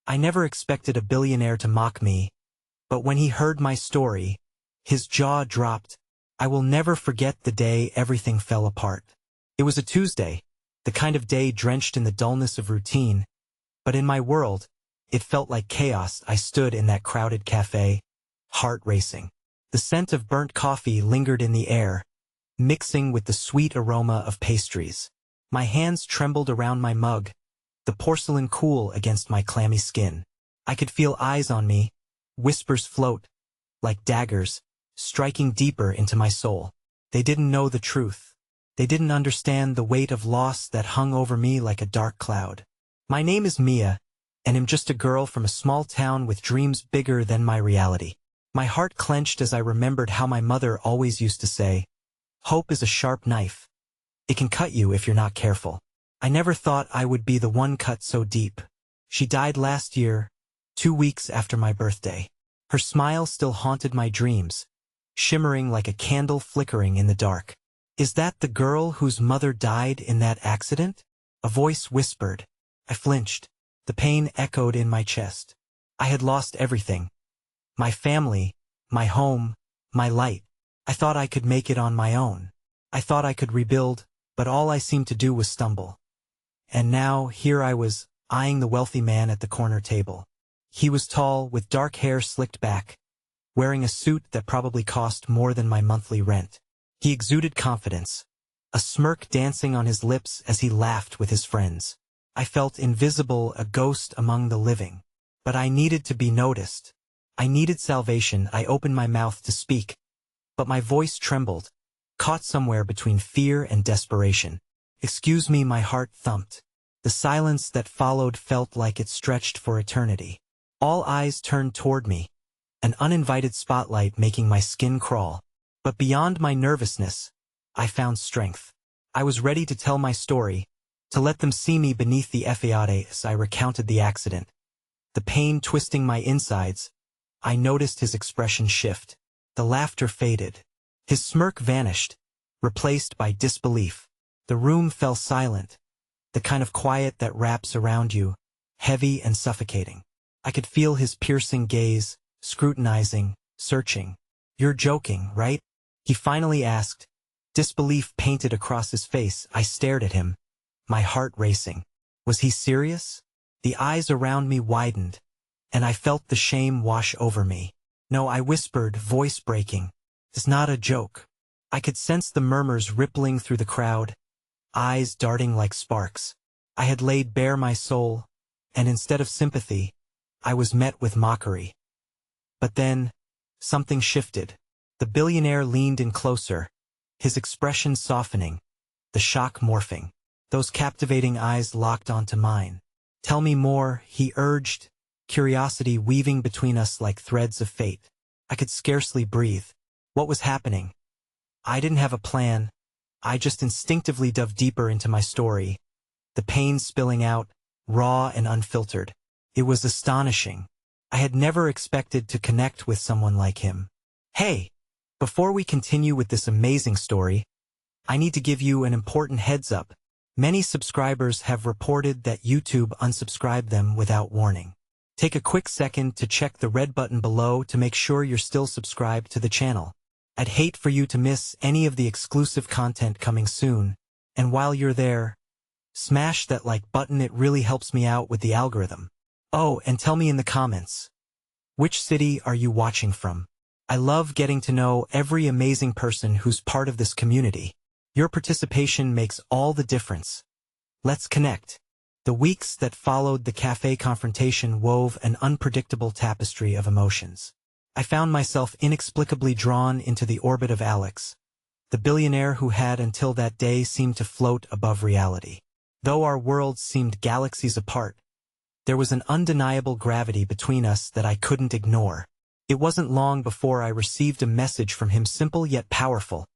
I never expected a billionaire to mock me, but when he heard my story, his jaw dropped. I will never forget the day everything fell apart. It was a Tuesday, the kind of day drenched in the dullness of routine, but in my world, it felt like chaos. I stood in that crowded cafe, heart racing. The scent of burnt coffee lingered in the air, mixing with the sweet aroma of pastries. My hands trembled around my mug, the porcelain cool against my clammy skin. I could feel eyes on me, whispers float, like daggers, striking deeper into my soul. They didn't know the truth. They didn't understand the weight of loss that hung over me like a dark cloud. My name is Mia, and I'm just a girl from a small town with dreams bigger than my reality. My heart clenched as I remembered how my mother always used to say, "Hope is a sharp knife. It can cut you if you're not careful." I never thought I would be the one cut so deep. She died last year, 2 weeks after my birthday. Her smile still haunted my dreams, shimmering like a candle flickering in the dark. "Is that the girl whose mother died in that accident?" A voice whispered. I flinched. The pain echoed in my chest. I had lost everything. My family, my home, my light. I thought I could make it on my own. I thought I could rebuild, but all I seemed to do was stumble. And now, here I was, eyeing the wealthy man at the corner table. He was tall, with dark hair slicked back, wearing a suit that probably cost more than my monthly rent. He exuded confidence, a smirk dancing on his lips as he laughed with his friends. I felt invisible, a ghost among the living. But I needed to be noticed. I needed salvation. I opened my mouth to speak, but my voice trembled, caught somewhere between fear and desperation. "Excuse me," my heart thumped. The silence that followed felt like it stretched for eternity. All eyes turned toward me, an uninvited spotlight making my skin crawl. But beyond my nervousness, I found strength. I was ready to tell my story, to let them see me beneath the facade as I recounted the accident. The pain twisting my insides, I noticed his expression shift. The laughter faded. His smirk vanished, replaced by disbelief. The room fell silent, the kind of quiet that wraps around you, heavy and suffocating. I could feel his piercing gaze, scrutinizing, searching. "You're joking, right?" he finally asked. Disbelief painted across his face. I stared at him, my heart racing. Was he serious? The eyes around me widened, and I felt the shame wash over me. "No," I whispered, voice breaking. "It's not a joke." I could sense the murmurs rippling through the crowd, eyes darting like sparks. I had laid bare my soul, and instead of sympathy, I was met with mockery. But then, something shifted. The billionaire leaned in closer, his expression softening, the shock morphing. Those captivating eyes locked onto mine. "Tell me more," he urged, curiosity weaving between us like threads of fate. I could scarcely breathe. What was happening? I didn't have a plan. I just instinctively dove deeper into my story, the pain spilling out, raw and unfiltered. It was astonishing. I had never expected to connect with someone like him. Hey, before we continue with this amazing story, I need to give you an important heads up. Many subscribers have reported that YouTube unsubscribed them without warning. Take a quick second to check the red button below to make sure you're still subscribed to the channel. I'd hate for you to miss any of the exclusive content coming soon, and while you're there, smash that like button. It really helps me out with the algorithm. Oh, and tell me in the comments, which city are you watching from? I love getting to know every amazing person who's part of this community. Your participation makes all the difference. Let's connect. The weeks that followed the cafe confrontation wove an unpredictable tapestry of emotions. I found myself inexplicably drawn into the orbit of Alex, the billionaire who had until that day seemed to float above reality. Though our worlds seemed galaxies apart, there was an undeniable gravity between us that I couldn't ignore. It wasn't long before I received a message from him, simple yet powerful,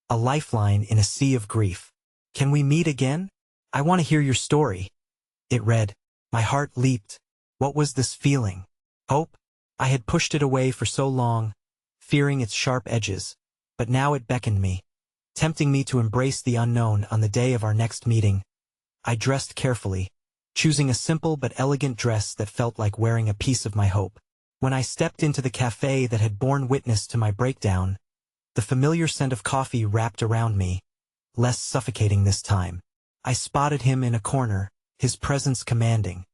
a lifeline in a sea of grief. "Can we meet again? I want to hear your story," it read. My heart leaped. What was this feeling? Hope? I had pushed it away for so long, fearing its sharp edges, but now it beckoned me, tempting me to embrace the unknown. On the day of our next meeting, I dressed carefully, choosing a simple but elegant dress that felt like wearing a piece of my hope. When I stepped into the cafe that had borne witness to my breakdown, the familiar scent of coffee wrapped around me, less suffocating this time. I spotted him in a corner, his presence commanding.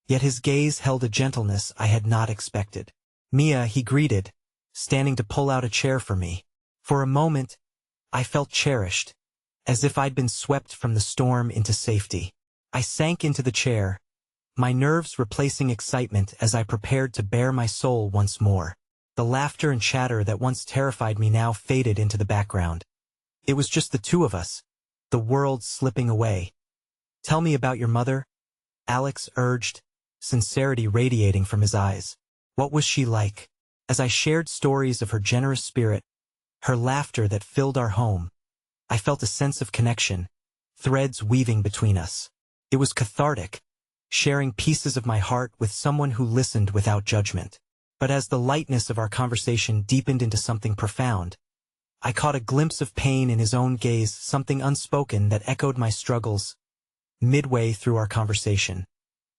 Yet his gaze held a gentleness I had not expected. "Mia," he greeted, standing to pull out a chair for me. For a moment, I felt cherished, as if I'd been swept from the storm into safety. I sank into the chair, my nerves replacing excitement as I prepared to bare my soul once more. The laughter and chatter that once terrified me now faded into the background. It was just the two of us, the world slipping away. "Tell me about your mother," Alex urged, sincerity radiating from his eyes. "What was she like?" As I shared stories of her generous spirit, her laughter that filled our home, I felt a sense of connection, threads weaving between us. It was cathartic, sharing pieces of my heart with someone who listened without judgment. But as the lightness of our conversation deepened into something profound, I caught a glimpse of pain in his own gaze, something unspoken that echoed my struggles. Midway through our conversation,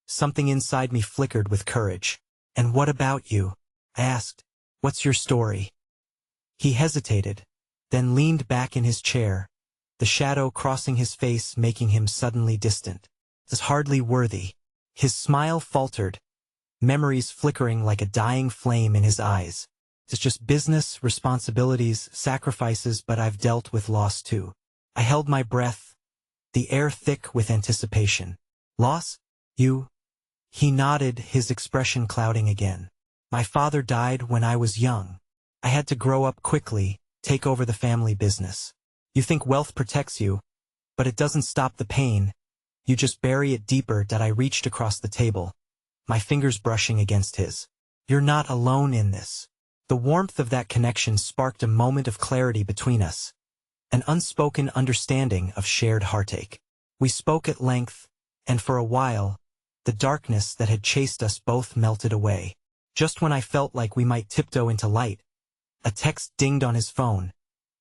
something inside me flickered with courage. "And what about you?" I asked. "What's your story?" He hesitated, then leaned back in his chair, the shadow crossing his face making him suddenly distant. "It's hardly worthy." His smile faltered, memories flickering like a dying flame in his eyes. "It's just business, responsibilities, sacrifices, but I've dealt with loss too." I held my breath, the air thick with anticipation. "Loss? You?" He nodded, his expression clouding again. "My father died when I was young. I had to grow up quickly, take over the family business. You think wealth protects you, but it doesn't stop the pain. You just bury it deeper." That I reached across the table, my fingers brushing against his. "You're not alone in this." The warmth of that connection sparked a moment of clarity between us, an unspoken understanding of shared heartache. We spoke at length, and for a while, the darkness that had chased us both melted away. Just when I felt like we might tiptoe into light, a text dinged on his phone,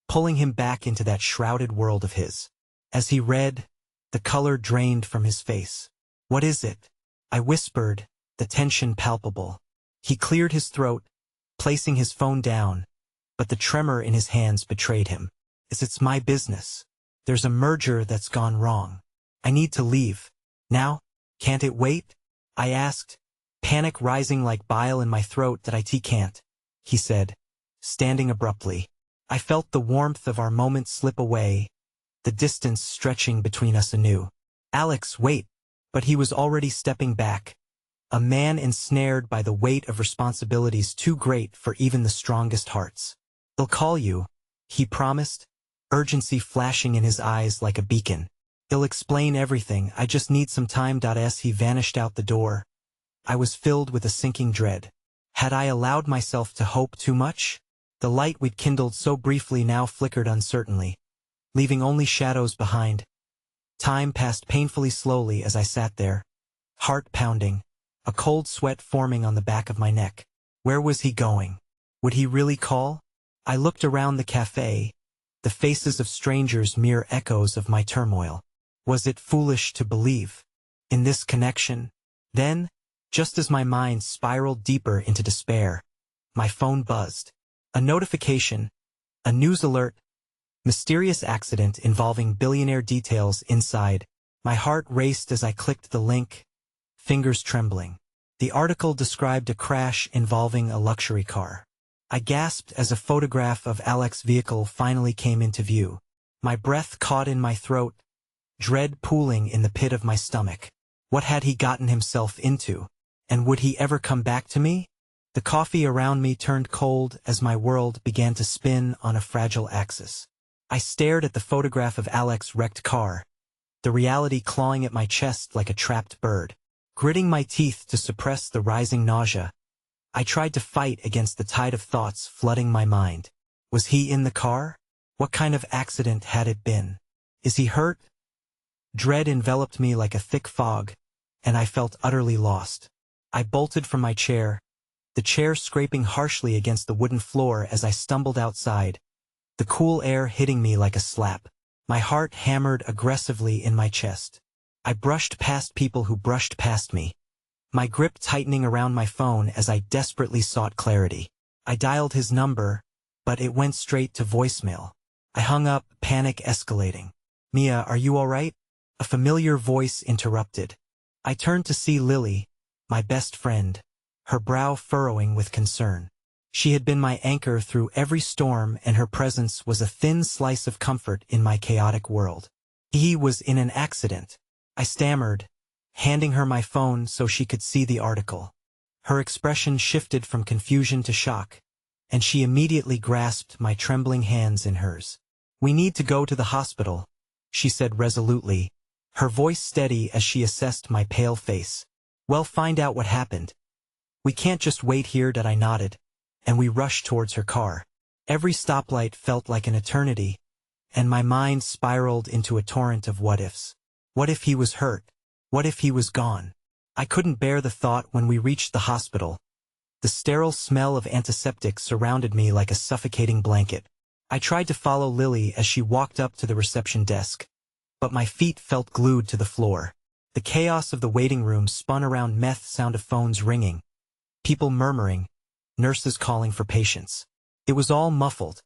pulling him back into that shrouded world of his. As he read, the color drained from his face. "What is it?" I whispered, the tension palpable. He cleared his throat, placing his phone down, but the tremor in his hands betrayed him. It's my business. There's a merger that's gone wrong. I need to leave. Now? Can't it wait?" I asked, panic rising like bile in my throat. "That I can't," he said, standing abruptly. I felt the warmth of our moment slip away, the distance stretching between us anew. "Alex, wait." But he was already stepping back, a man ensnared by the weight of responsibilities too great for even the strongest hearts. "I'll call you," he promised, urgency flashing in his eyes like a beacon. "I'll explain everything, I just need some time." As he vanished out the door, I was filled with a sinking dread. Had I allowed myself to hope too much? The light we'd kindled so briefly now flickered uncertainly, leaving only shadows behind. Time passed painfully slowly as I sat there, heart pounding, a cold sweat forming on the back of my neck. Where was he going? Would he really call? I looked around the cafe, the faces of strangers mere echoes of my turmoil. Was it foolish to believe in this connection? Then, just as my mind spiraled deeper into despair, my phone buzzed. A notification, a news alert, mysterious accident involving billionaire details inside. My heart raced as I clicked the link, fingers trembling. The article described a crash involving a luxury car. I gasped as a photograph of Alex's vehicle finally came into view. My breath caught in my throat, dread pooling in the pit of my stomach. What had he gotten himself into? And would he ever come back to me? The coffee around me turned cold as my world began to spin on a fragile axis. I stared at the photograph of Alex's wrecked car, the reality clawing at my chest like a trapped bird. Gritting my teeth to suppress the rising nausea, I tried to fight against the tide of thoughts flooding my mind. Was he in the car? What kind of accident had it been? Is he hurt? Dread enveloped me like a thick fog, and I felt utterly lost. I bolted from my chair, the chair scraping harshly against the wooden floor as I stumbled outside, the cool air hitting me like a slap. My heart hammered aggressively in my chest. I brushed past people who brushed past me, my grip tightening around my phone as I desperately sought clarity. I dialed his number, but it went straight to voicemail. I hung up, panic escalating. "Mia, are you all right?" A familiar voice interrupted. I turned to see Lily, my best friend, her brow furrowing with concern. She had been my anchor through every storm, and her presence was a thin slice of comfort in my chaotic world. "He was in an accident," I stammered, handing her my phone so she could see the article. Her expression shifted from confusion to shock, and she immediately grasped my trembling hands in hers. "We need to go to the hospital," she said resolutely, her voice steady as she assessed my pale face. "Well, find out what happened. We can't just wait here." I nodded, and we rushed towards her car. Every stoplight felt like an eternity, and my mind spiraled into a torrent of what-ifs. What if he was hurt? What if he was gone? I couldn't bear the thought when we reached the hospital. The sterile smell of antiseptic surrounded me like a suffocating blanket. I tried to follow Lily as she walked up to the reception desk, but my feet felt glued to the floor. The chaos of the waiting room spun around meth sound of phones ringing, people murmuring, nurses calling for patients. It was all muffled,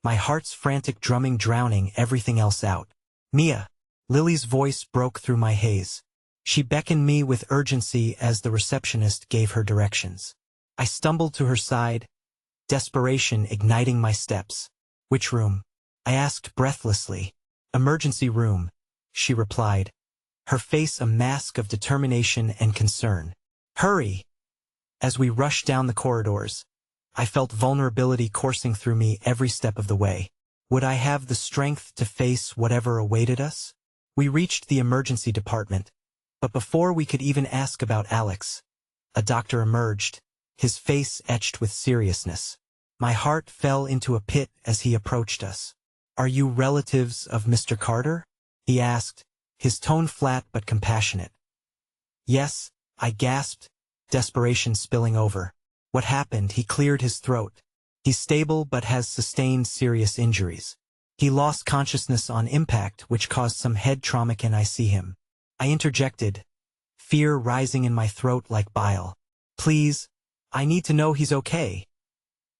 my heart's frantic drumming drowning everything else out. "Mia!" Lily's voice broke through my haze. She beckoned me with urgency as the receptionist gave her directions. I stumbled to her side, desperation igniting my steps. "Which room?" I asked breathlessly. "Emergency room," she replied, her face a mask of determination and concern. "Hurry!" As we rushed down the corridors, I felt vulnerability coursing through me every step of the way. Would I have the strength to face whatever awaited us? We reached the emergency department, but before we could even ask about Alex, a doctor emerged, his face etched with seriousness. My heart fell into a pit as he approached us. "Are you relatives of Mr. Carter?" he asked, his tone flat but compassionate. "Yes," I gasped, desperation spilling over. "What happened?" He cleared his throat. "He's stable but has sustained serious injuries. He lost consciousness on impact, which caused some head trauma. Can I see him?" I interjected, fear rising in my throat like bile. "Please, I need to know he's okay."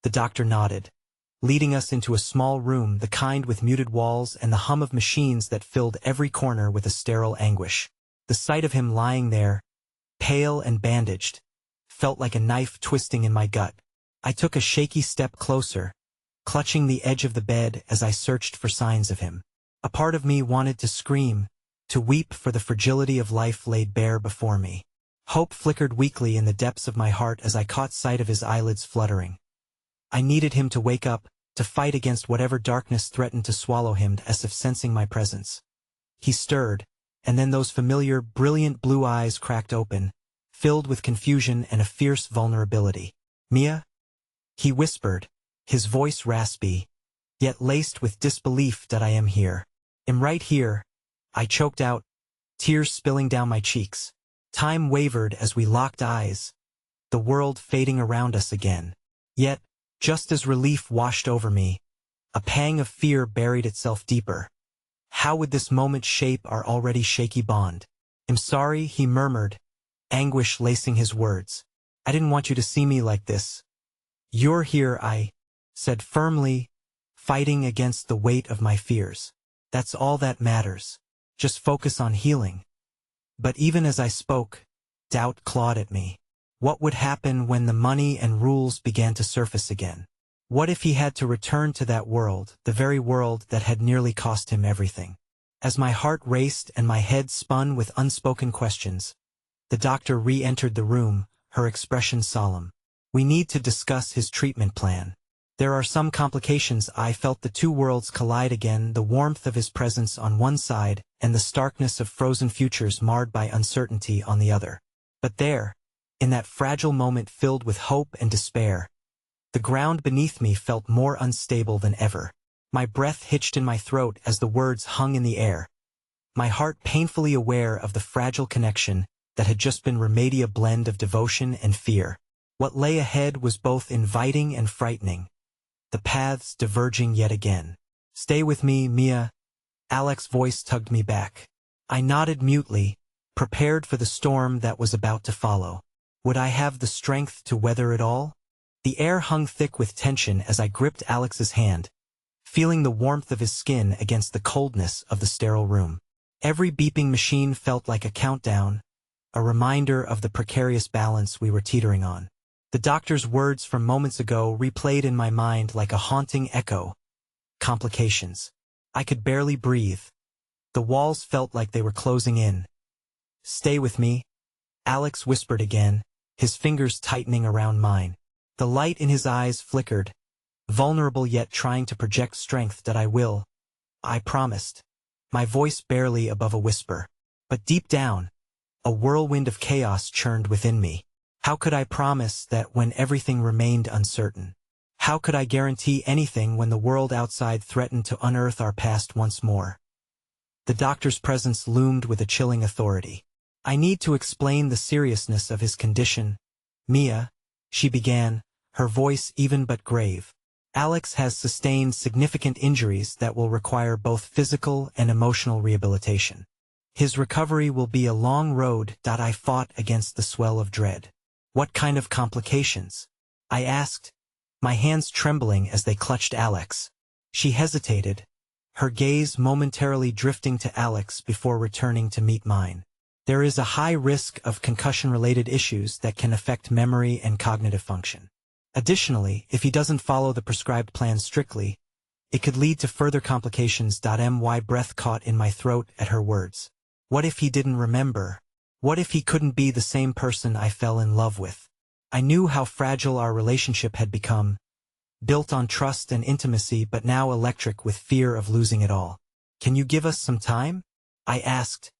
The doctor nodded, leading us into a small room, the kind with muted walls and the hum of machines that filled every corner with a sterile anguish. The sight of him lying there, pale and bandaged, felt like a knife twisting in my gut. I took a shaky step closer, clutching the edge of the bed as I searched for signs of him. A part of me wanted to scream, to weep for the fragility of life laid bare before me. Hope flickered weakly in the depths of my heart as I caught sight of his eyelids fluttering. I needed him to wake up, to fight against whatever darkness threatened to swallow him, as if sensing my presence. He stirred, and then those familiar, brilliant blue eyes cracked open, filled with confusion and a fierce vulnerability. "Mia?" he whispered, his voice raspy, yet laced with disbelief. "That I am here. Am right here," I choked out, tears spilling down my cheeks. Time wavered as we locked eyes, the world fading around us again. Yet, just as relief washed over me, a pang of fear buried itself deeper. How would this moment shape our already shaky bond? "I'm sorry," he murmured, anguish lacing his words. "I didn't want you to see me like this." "You're here," I said firmly, fighting against the weight of my fears. "That's all that matters. Just focus on healing." But even as I spoke, doubt clawed at me. What would happen when the money and rules began to surface again? What if he had to return to that world, the very world that had nearly cost him everything? As my heart raced and my head spun with unspoken questions, the doctor re-entered the room, her expression solemn. "We need to discuss his treatment plan. There are some complications." I felt the two worlds collide again, the warmth of his presence on one side and the starkness of frozen futures marred by uncertainty on the other. But there, in that fragile moment filled with hope and despair, the ground beneath me felt more unstable than ever. My breath hitched in my throat as the words hung in the air, my heart painfully aware of the fragile connection that had just been remade, a blend of devotion and fear. What lay ahead was both inviting and frightening, the paths diverging yet again. "Stay with me, Mia." Alex's voice tugged me back. I nodded mutely, prepared for the storm that was about to follow. Would I have the strength to weather it all? The air hung thick with tension as I gripped Alex's hand, feeling the warmth of his skin against the coldness of the sterile room. Every beeping machine felt like a countdown, a reminder of the precarious balance we were teetering on. The doctor's words from moments ago replayed in my mind like a haunting echo. Complications. I could barely breathe. The walls felt like they were closing in. Stay with me, Alex whispered again, his fingers tightening around mine. The light in his eyes flickered, vulnerable yet trying to project strength. That I promised, my voice barely above a whisper. But deep down, a whirlwind of chaos churned within me. How could I promise that when everything remained uncertain? How could I guarantee anything when the world outside threatened to unearth our past once more? The doctor's presence loomed with a chilling authority. I need to explain the seriousness of his condition. Mia, she began, her voice even but grave. Alex has sustained significant injuries that will require both physical and emotional rehabilitation. His recovery will be a long road. I fought against the swell of dread. What kind of complications? I asked, my hands trembling as they clutched Alex. She hesitated, her gaze momentarily drifting to Alex before returning to meet mine. There is a high risk of concussion-related issues that can affect memory and cognitive function. Additionally, if he doesn't follow the prescribed plan strictly, it could lead to further complications. My breath caught in my throat at her words. What if he didn't remember? What if he couldn't be the same person I fell in love with? I knew how fragile our relationship had become, built on trust and intimacy but now electric with fear of losing it all. Can you give us some time? I asked,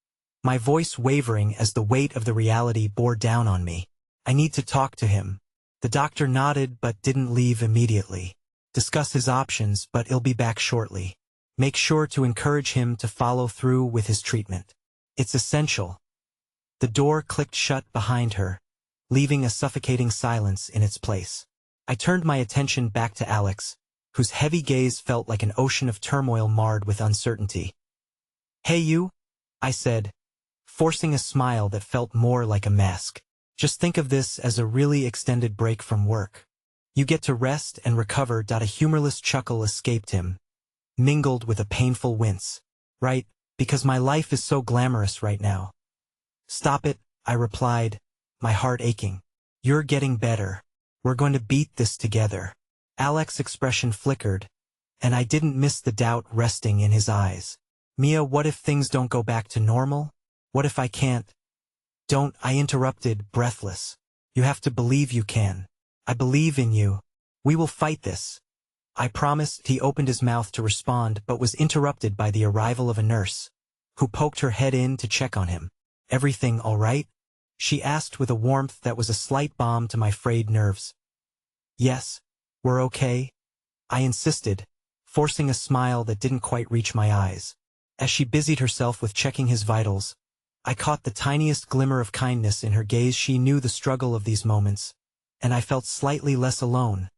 my voice wavering as the weight of the reality bore down on me. I need to talk to him. The doctor nodded but didn't leave immediately. Discuss his options, but he'll be back shortly. Make sure to encourage him to follow through with his treatment. It's essential. The door clicked shut behind her, leaving a suffocating silence in its place. I turned my attention back to Alex, whose heavy gaze felt like an ocean of turmoil marred with uncertainty. Hey you, I said, forcing a smile that felt more like a mask. Just think of this as a really extended break from work. You get to rest and recover. A humorless chuckle escaped him, mingled with a painful wince. Right, because my life is so glamorous right now. Stop it, I replied, my heart aching. You're getting better. We're going to beat this together. Alex's expression flickered, and I didn't miss the doubt resting in his eyes. Mia, what if things don't go back to normal? What if I can't? Don't, I interrupted, breathless. You have to believe you can. I believe in you. We will fight this. I promised. He opened his mouth to respond but was interrupted by the arrival of a nurse, who poked her head in to check on him. Everything all right? She asked with a warmth that was a slight balm to my frayed nerves. Yes, we're okay, I insisted, forcing a smile that didn't quite reach my eyes. As she busied herself with checking his vitals, I caught the tiniest glimmer of kindness in her gaze. She knew the struggle of these moments, and I felt slightly less alone.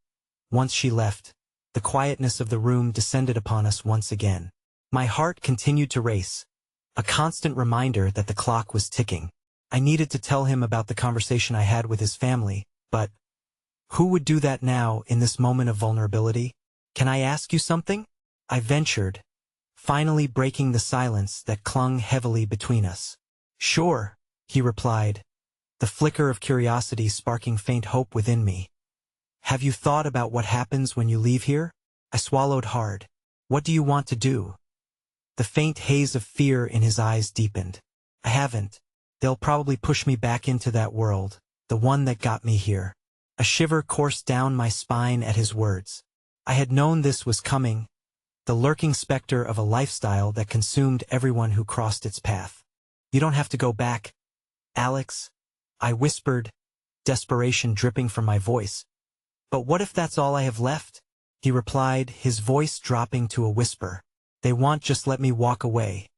Once she left, the quietness of the room descended upon us once again. My heart continued to race, a constant reminder that the clock was ticking. I needed to tell him about the conversation I had with his family, but who would do that now in this moment of vulnerability? Can I ask you something? I ventured, finally breaking the silence that clung heavily between us. Sure, he replied, the flicker of curiosity sparking faint hope within me. Have you thought about what happens when you leave here? I swallowed hard. What do you want to do? The faint haze of fear in his eyes deepened. I haven't. They'll probably push me back into that world, the one that got me here. A shiver coursed down my spine at his words. I had known this was coming, the lurking specter of a lifestyle that consumed everyone who crossed its path. You don't have to go back, Alex, I whispered, desperation dripping from my voice. But what if that's all I have left? He replied, his voice dropping to a whisper. They won't just let me walk away.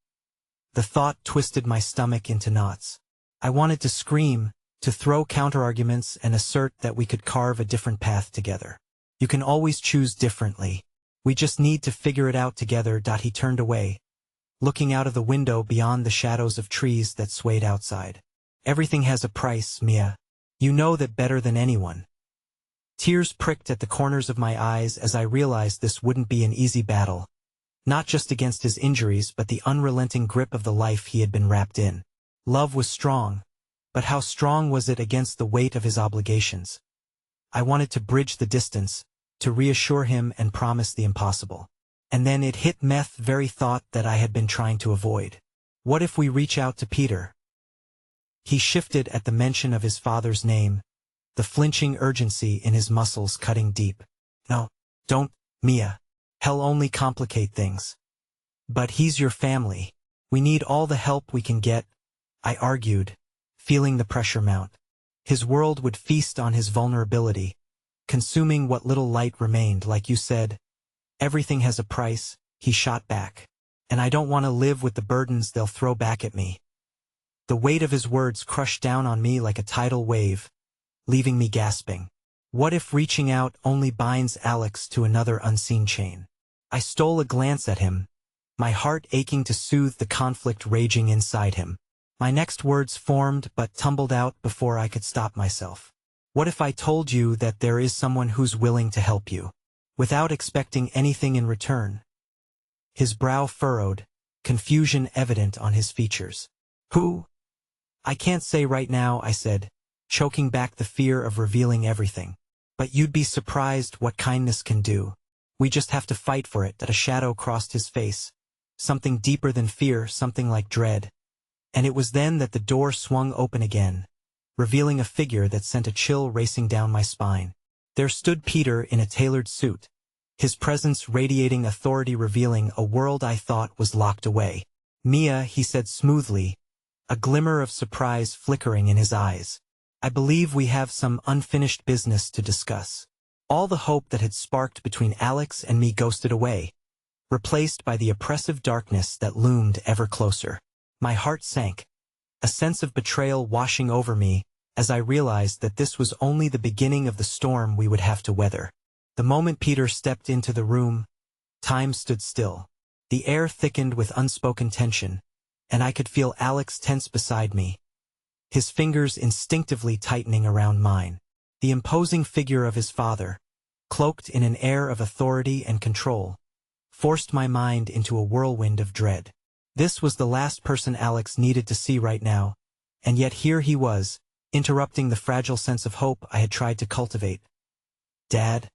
The thought twisted my stomach into knots. I wanted to scream, to throw counterarguments and assert that we could carve a different path together. You can always choose differently. We just need to figure it out together. He turned away, looking out of the window beyond the shadows of trees that swayed outside. Everything has a price, Mia. You know that better than anyone. Tears pricked at the corners of my eyes as I realized this wouldn't be an easy battle, not just against his injuries but the unrelenting grip of the life he had been wrapped in. Love was strong, but how strong was it against the weight of his obligations? I wanted to bridge the distance, to reassure him and promise the impossible. And then it hit me, the very thought that I had been trying to avoid. What if we reach out to Peter? He shifted at the mention of his father's name, the flinching urgency in his muscles cutting deep. No, don't, Mia. Hell only complicate things. But he's your family. We need all the help we can get, I argued, feeling the pressure mount. His world would feast on his vulnerability, consuming what little light remained. Like you said, everything has a price, he shot back. And I don't want to live with the burdens they'll throw back at me. The weight of his words crushed down on me like a tidal wave, leaving me gasping. What if reaching out only binds Alex to another unseen chain? I stole a glance at him, my heart aching to soothe the conflict raging inside him. My next words formed but tumbled out before I could stop myself. What if I told you that there is someone who's willing to help you, without expecting anything in return? His brow furrowed, confusion evident on his features. Who? I can't say right now, I said, choking back the fear of revealing everything. But you'd be surprised what kindness can do. We just have to fight for it. That a shadow crossed his face. Something deeper than fear, something like dread. And it was then that the door swung open again, revealing a figure that sent a chill racing down my spine. There stood Peter in a tailored suit, his presence radiating authority, revealing a world I thought was locked away. Mia, he said smoothly, a glimmer of surprise flickering in his eyes. I believe we have some unfinished business to discuss. All the hope that had sparked between Alex and me ghosted away, replaced by the oppressive darkness that loomed ever closer. My heart sank, a sense of betrayal washing over me as I realized that this was only the beginning of the storm we would have to weather. The moment Peter stepped into the room, time stood still. The air thickened with unspoken tension, and I could feel Alex tense beside me, his fingers instinctively tightening around mine. The imposing figure of his father, cloaked in an air of authority and control, forced my mind into a whirlwind of dread. This was the last person Alex needed to see right now, and yet here he was, interrupting the fragile sense of hope I had tried to cultivate. Dad,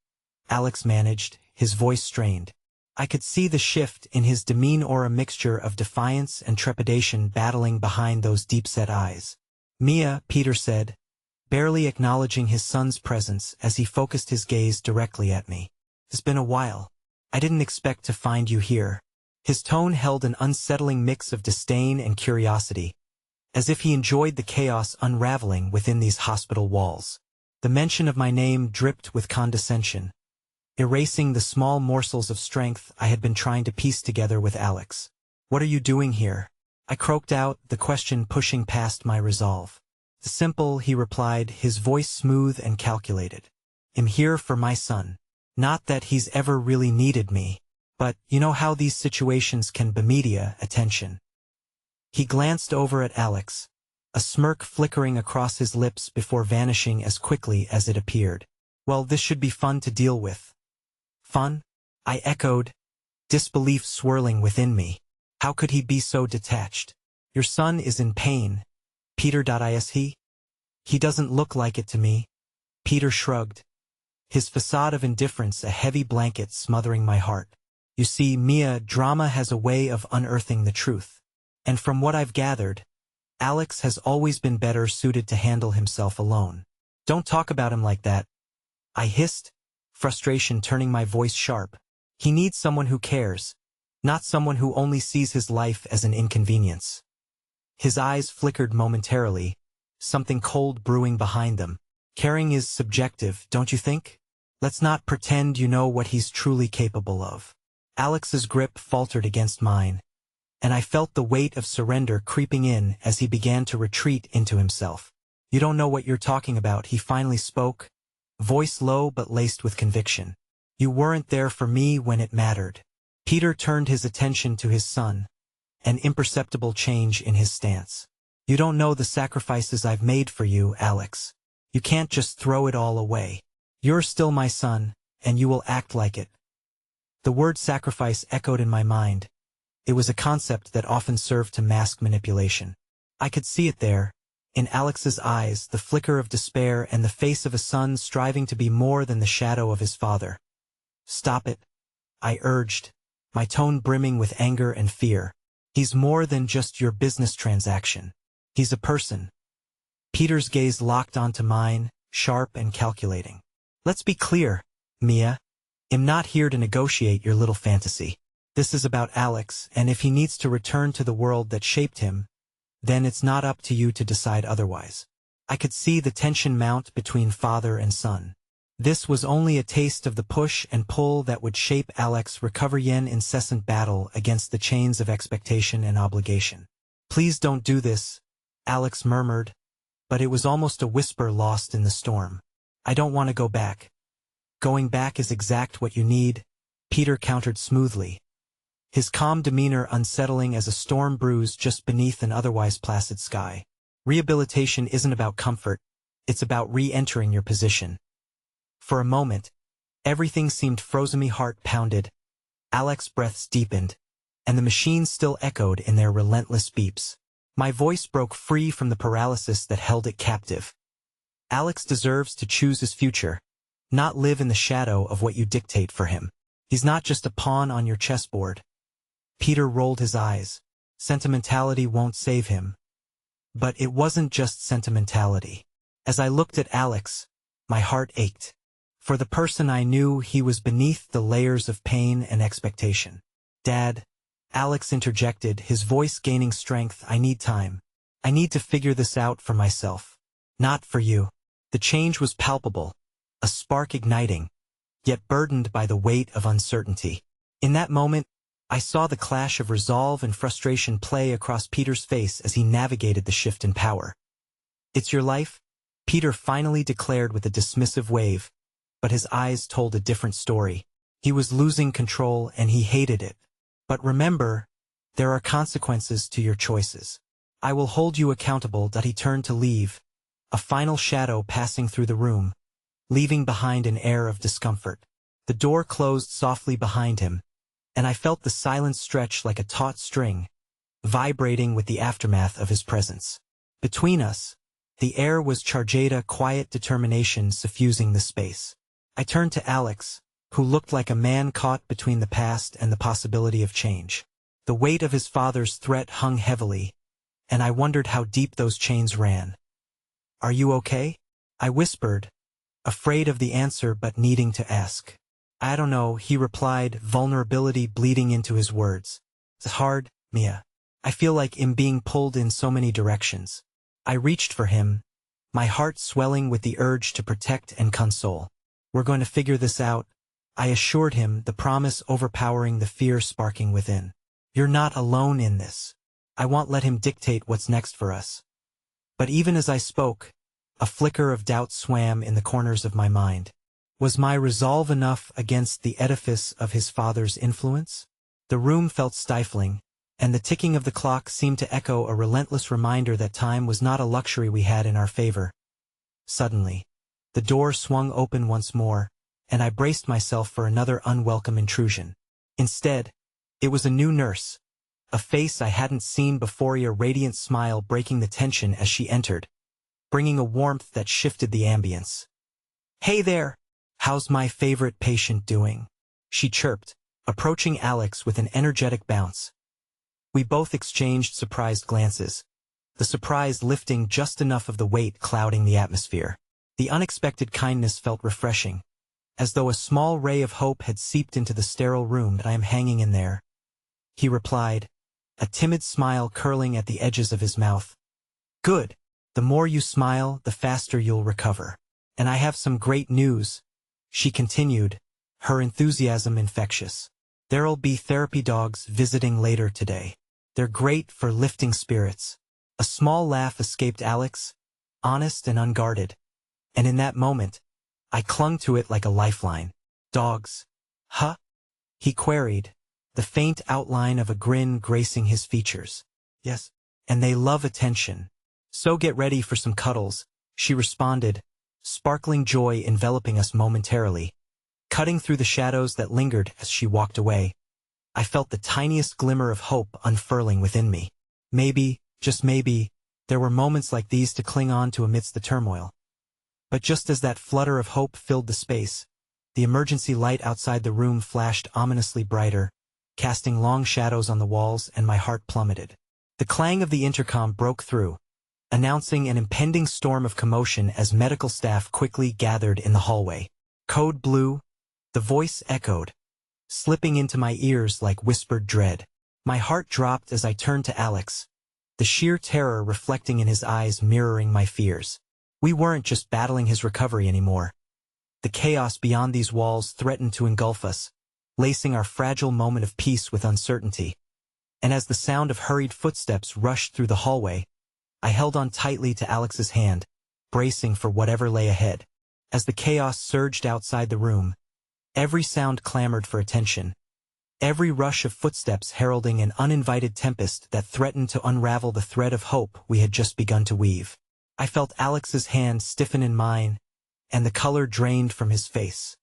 Alex managed, his voice strained. I could see the shift in his demeanor, a mixture of defiance and trepidation battling behind those deep-set eyes. Mia, Peter said, barely acknowledging his son's presence as he focused his gaze directly at me. It's been a while. I didn't expect to find you here. His tone held an unsettling mix of disdain and curiosity, as if he enjoyed the chaos unraveling within these hospital walls. The mention of my name dripped with condescension, erasing the small morsels of strength I had been trying to piece together with Alex. What are you doing here? I croaked out, the question pushing past my resolve. Simple, he replied, his voice smooth and calculated. I'm here for my son. Not that he's ever really needed me, but you know how these situations can be media attention. He glanced over at Alex, a smirk flickering across his lips before vanishing as quickly as it appeared. Well, this should be fun to deal with. Fun? I echoed, disbelief swirling within me. How could he be so detached? Your son is in pain. Peter.is he? He doesn't look like it to me. Peter shrugged, his facade of indifference a heavy blanket smothering my heart. You see, Mia, drama has a way of unearthing the truth. And from what I've gathered, Alex has always been better suited to handle himself alone. Don't talk about him like that, I hissed, frustration turning my voice sharp. He needs someone who cares, not someone who only sees his life as an inconvenience. His eyes flickered momentarily, something cold brewing behind them. Caring is subjective, don't you think? Let's not pretend you know what he's truly capable of. Alex's grip faltered against mine, and I felt the weight of surrender creeping in as he began to retreat into himself. You don't know what you're talking about, he finally spoke, voice low but laced with conviction. You weren't there for me when it mattered. Peter turned his attention to his son, an imperceptible change in his stance. You don't know the sacrifices I've made for you, Alex. You can't just throw it all away. You're still my son, and you will act like it. The word sacrifice echoed in my mind. It was a concept that often served to mask manipulation. I could see it there, in Alex's eyes, the flicker of despair and the face of a son striving to be more than the shadow of his father. Stop it, I urged, my tone brimming with anger and fear. He's more than just your business transaction. He's a person. Peter's gaze locked onto mine, sharp and calculating. Let's be clear, Mia. I'm not here to negotiate your little fantasy. This is about Alex, and if he needs to return to the world that shaped him, then it's not up to you to decide otherwise. I could see the tension mount between father and son. This was only a taste of the push and pull that would shape Alex's recovery-in incessant battle against the chains of expectation and obligation. Please don't do this, Alex murmured, but it was almost a whisper lost in the storm. I don't want to go back. Going back is exact what you need, Peter countered smoothly, his calm demeanor unsettling as a storm brews just beneath an otherwise placid sky. Rehabilitation isn't about comfort, it's about re-entering your position. For a moment, everything seemed frozen. My heart pounded, Alex's breaths deepened, and the machines still echoed in their relentless beeps. My voice broke free from the paralysis that held it captive. Alex deserves to choose his future, not live in the shadow of what you dictate for him. He's not just a pawn on your chessboard. Peter rolled his eyes. Sentimentality won't save him. But it wasn't just sentimentality. As I looked at Alex, my heart ached. For the person I knew, he was beneath the layers of pain and expectation. Dad, Alex interjected, his voice gaining strength, I need time. I need to figure this out for myself. Not for you. The change was palpable, a spark igniting, yet burdened by the weight of uncertainty. In that moment, I saw the clash of resolve and frustration play across Peter's face as he navigated the shift in power. It's your life, Peter finally declared with a dismissive wave, but his eyes told a different story. He was losing control and he hated it. But remember, there are consequences to your choices. I will hold you accountable. He turned to leave, a final shadow passing through the room, leaving behind an air of discomfort. The door closed softly behind him, and I felt the silence stretch like a taut string, vibrating with the aftermath of his presence. Between us, the air was charged, a quiet determination suffusing the space. I turned to Alex, who looked like a man caught between the past and the possibility of change. The weight of his father's threat hung heavily, and I wondered how deep those chains ran. Are you okay? I whispered, afraid of the answer but needing to ask. I don't know, he replied, vulnerability bleeding into his words. It's hard, Mia. I feel like I'm being pulled in so many directions. I reached for him, my heart swelling with the urge to protect and console. We're going to figure this out, I assured him, the promise overpowering the fear sparking within. You're not alone in this. I won't let him dictate what's next for us. But even as I spoke, a flicker of doubt swam in the corners of my mind. Was my resolve enough against the edifice of his father's influence? The room felt stifling, and the ticking of the clock seemed to echo a relentless reminder that time was not a luxury we had in our favor. Suddenly, the door swung open once more, and I braced myself for another unwelcome intrusion. Instead, it was a new nurse, a face I hadn't seen before, a radiant smile breaking the tension as she entered, bringing a warmth that shifted the ambience. Hey there! How's my favorite patient doing? She chirped, approaching Alex with an energetic bounce. We both exchanged surprised glances, the surprise lifting just enough of the weight clouding the atmosphere. The unexpected kindness felt refreshing, as though a small ray of hope had seeped into the sterile room. I am hanging in there, he replied, a timid smile curling at the edges of his mouth. Good. The more you smile, the faster you'll recover. And I have some great news, she continued, her enthusiasm infectious. There'll be therapy dogs visiting later today. They're great for lifting spirits. A small laugh escaped Alex, honest and unguarded. And in that moment, I clung to it like a lifeline. Dogs? Huh? He queried, the faint outline of a grin gracing his features. Yes, and they love attention. So get ready for some cuddles, she responded, sparkling joy enveloping us momentarily. Cutting through the shadows that lingered as she walked away, I felt the tiniest glimmer of hope unfurling within me. Maybe, just maybe, there were moments like these to cling on to amidst the turmoil. But just as that flutter of hope filled the space, the emergency light outside the room flashed ominously brighter, casting long shadows on the walls, and my heart plummeted. The clang of the intercom broke through, announcing an impending storm of commotion as medical staff quickly gathered in the hallway. Code Blue, the voice echoed, slipping into my ears like whispered dread. My heart dropped as I turned to Alex, the sheer terror reflecting in his eyes mirroring my fears. We weren't just battling his recovery anymore. The chaos beyond these walls threatened to engulf us, lacing our fragile moment of peace with uncertainty. And as the sound of hurried footsteps rushed through the hallway, I held on tightly to Alex's hand, bracing for whatever lay ahead. As the chaos surged outside the room, every sound clamored for attention, every rush of footsteps heralding an uninvited tempest that threatened to unravel the thread of hope we had just begun to weave. I felt Alex's hand stiffen in mine, and the color drained from his face.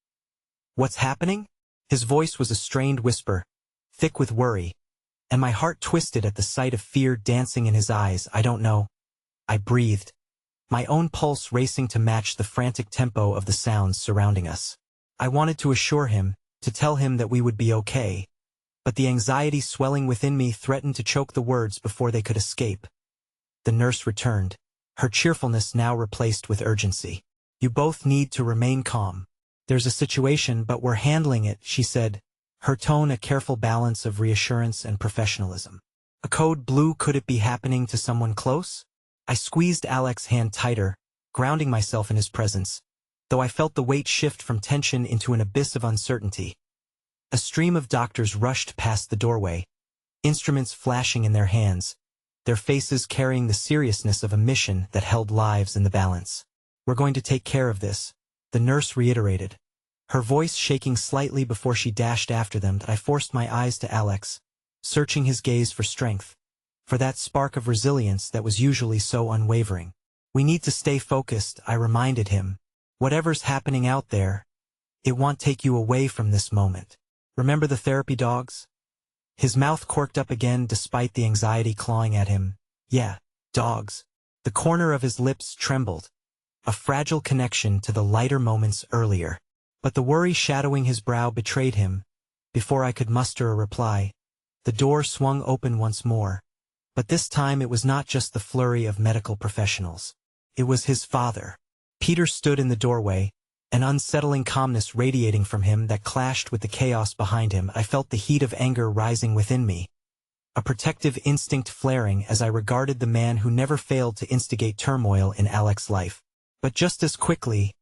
"What's happening?" His voice was a strained whisper, thick with worry, and my heart twisted at the sight of fear dancing in his eyes. "I don't know," I breathed, my own pulse racing to match the frantic tempo of the sounds surrounding us. I wanted to assure him, to tell him that we would be okay, but the anxiety swelling within me threatened to choke the words before they could escape. The nurse returned, her cheerfulness now replaced with urgency. "You both need to remain calm. There's a situation, but we're handling it," she said, her tone a careful balance of reassurance and professionalism. "A Code Blue, could it be happening to someone close?" I squeezed Alex's hand tighter, grounding myself in his presence, though I felt the weight shift from tension into an abyss of uncertainty. A stream of doctors rushed past the doorway, instruments flashing in their hands, their faces carrying the seriousness of a mission that held lives in the balance. "We're going to take care of this," the nurse reiterated, her voice shaking slightly before she dashed after them. I forced my eyes to Alex, searching his gaze for strength, for that spark of resilience that was usually so unwavering. "We need to stay focused," I reminded him. "Whatever's happening out there, it won't take you away from this moment. Remember the therapy dogs?" His mouth corked up again despite the anxiety clawing at him. "Yeah, dogs." The corner of his lips trembled, a fragile connection to the lighter moments earlier. But the worry shadowing his brow betrayed him. Before I could muster a reply, the door swung open once more. But this time it was not just the flurry of medical professionals. It was his father. Peter stood in the doorway, an unsettling calmness radiating from him that clashed with the chaos behind him. I felt the heat of anger rising within me, a protective instinct flaring as I regarded the man who never failed to instigate turmoil in Alex's life. But just as quickly,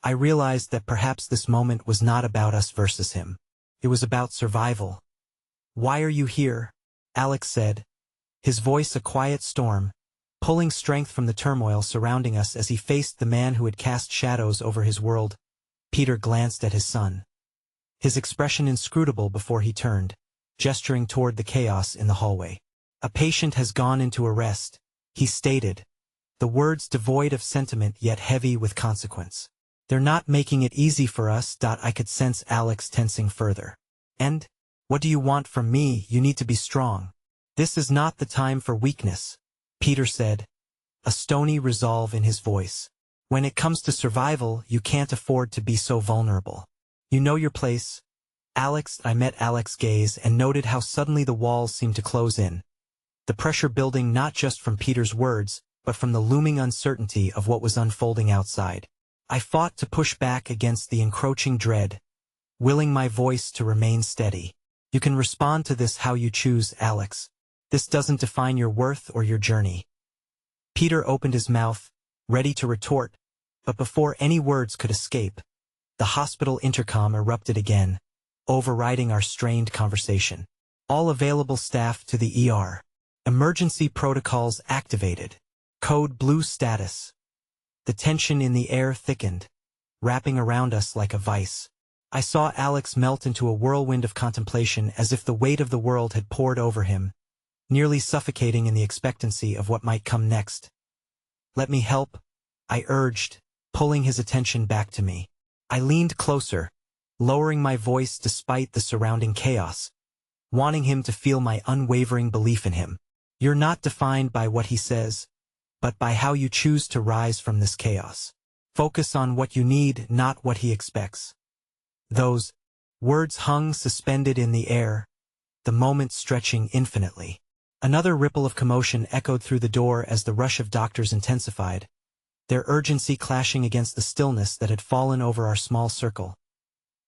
I realized that perhaps this moment was not about us versus him. It was about survival. "Why are you here?" Alex said, his voice a quiet storm, pulling strength from the turmoil surrounding us as he faced the man who had cast shadows over his world. Peter glanced at his son, his expression inscrutable before he turned, gesturing toward the chaos in the hallway. "A patient has gone into arrest," he stated, the words devoid of sentiment yet heavy with consequence. "They're not making it easy for us." I could sense Alex tensing further. "And? What do you want from me? You need to be strong. This is not the time for weakness," Peter said, a stony resolve in his voice. "When it comes to survival, you can't afford to be so vulnerable. You know your place." I met Alex's gaze and noted how suddenly the walls seemed to close in, the pressure building not just from Peter's words, but from the looming uncertainty of what was unfolding outside. I fought to push back against the encroaching dread, willing my voice to remain steady. "You can respond to this how you choose, Alex. This doesn't define your worth or your journey." Peter opened his mouth, ready to retort, but before any words could escape, the hospital intercom erupted again, overriding our strained conversation. "All available staff to the ER. Emergency protocols activated. Code Blue status." The tension in the air thickened, wrapping around us like a vice. I saw Alex melt into a whirlwind of contemplation as if the weight of the world had poured over him, nearly suffocating in the expectancy of what might come next. "Let me help," I urged, pulling his attention back to me. I leaned closer, lowering my voice despite the surrounding chaos, wanting him to feel my unwavering belief in him. "You're not defined by what he says, but by how you choose to rise from this chaos. Focus on what you need, not what he expects." Those words hung suspended in the air, the moment stretching infinitely. Another ripple of commotion echoed through the door as the rush of doctors intensified, their urgency clashing against the stillness that had fallen over our small circle.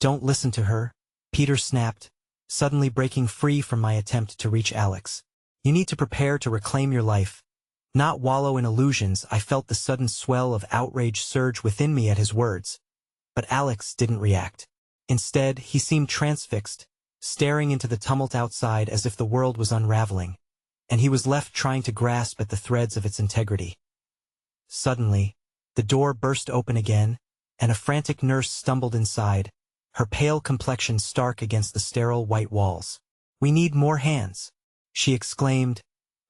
"Don't listen to her," Peter snapped, suddenly breaking free from my attempt to reach Alex. "You need to prepare to reclaim your life, not wallow in illusions." I felt the sudden swell of outrage surge within me at his words, but Alex didn't react. Instead, he seemed transfixed, staring into the tumult outside as if the world was unraveling, and he was left trying to grasp at the threads of its integrity. Suddenly, the door burst open again, and a frantic nurse stumbled inside, her pale complexion stark against the sterile white walls. "We need more hands," she exclaimed,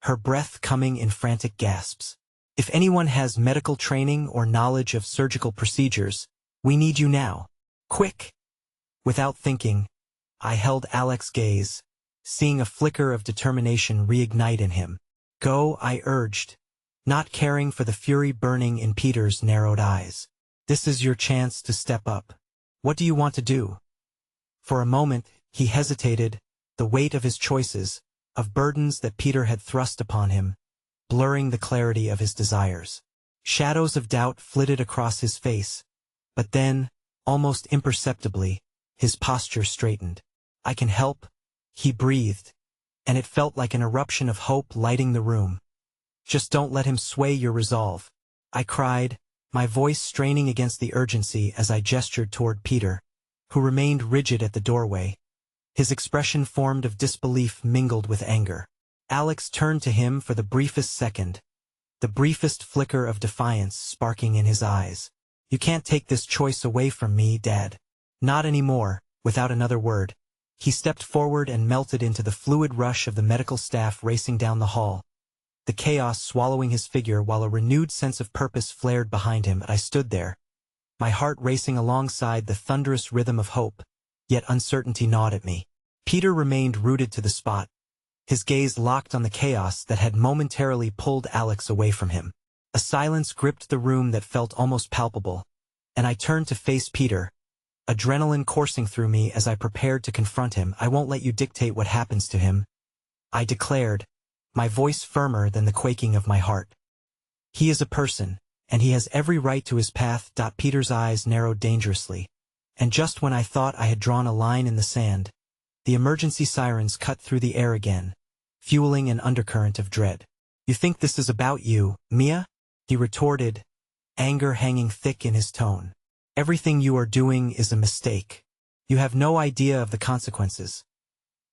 her breath coming in frantic gasps. "If anyone has medical training or knowledge of surgical procedures, we need you now. Quick!" Without thinking, I held Alex's gaze, seeing a flicker of determination reignite in him. "Go," I urged, not caring for the fury burning in Peter's narrowed eyes. "This is your chance to step up. What do you want to do?" For a moment, he hesitated, the weight of his choices, of burdens that Peter had thrust upon him, blurring the clarity of his desires. Shadows of doubt flitted across his face, but then, almost imperceptibly, his posture straightened. "I can help," he breathed, and it felt like an eruption of hope lighting the room. "Just don't let him sway your resolve," I cried, my voice straining against the urgency as I gestured toward Peter, who remained rigid at the doorway, his expression formed of disbelief mingled with anger. Alex turned to him for the briefest second, the briefest flicker of defiance sparking in his eyes. "You can't take this choice away from me, Dad." "Not anymore." Without another word, he stepped forward and melted into the fluid rush of the medical staff racing down the hall, the chaos swallowing his figure while a renewed sense of purpose flared behind him. I stood there, my heart racing alongside the thunderous rhythm of hope, yet uncertainty gnawed at me. Peter remained rooted to the spot, his gaze locked on the chaos that had momentarily pulled Alex away from him. A silence gripped the room that felt almost palpable, and I turned to face Peter, adrenaline coursing through me as I prepared to confront him. "I won't let you dictate what happens to him," I declared, my voice firmer than the quaking of my heart. "He is a person, and he has every right to his path." Peter's eyes narrowed dangerously, and just when I thought I had drawn a line in the sand, the emergency sirens cut through the air again, fueling an undercurrent of dread. "You think this is about you, Mia?" he retorted, anger hanging thick in his tone. "Everything you are doing is a mistake. You have no idea of the consequences."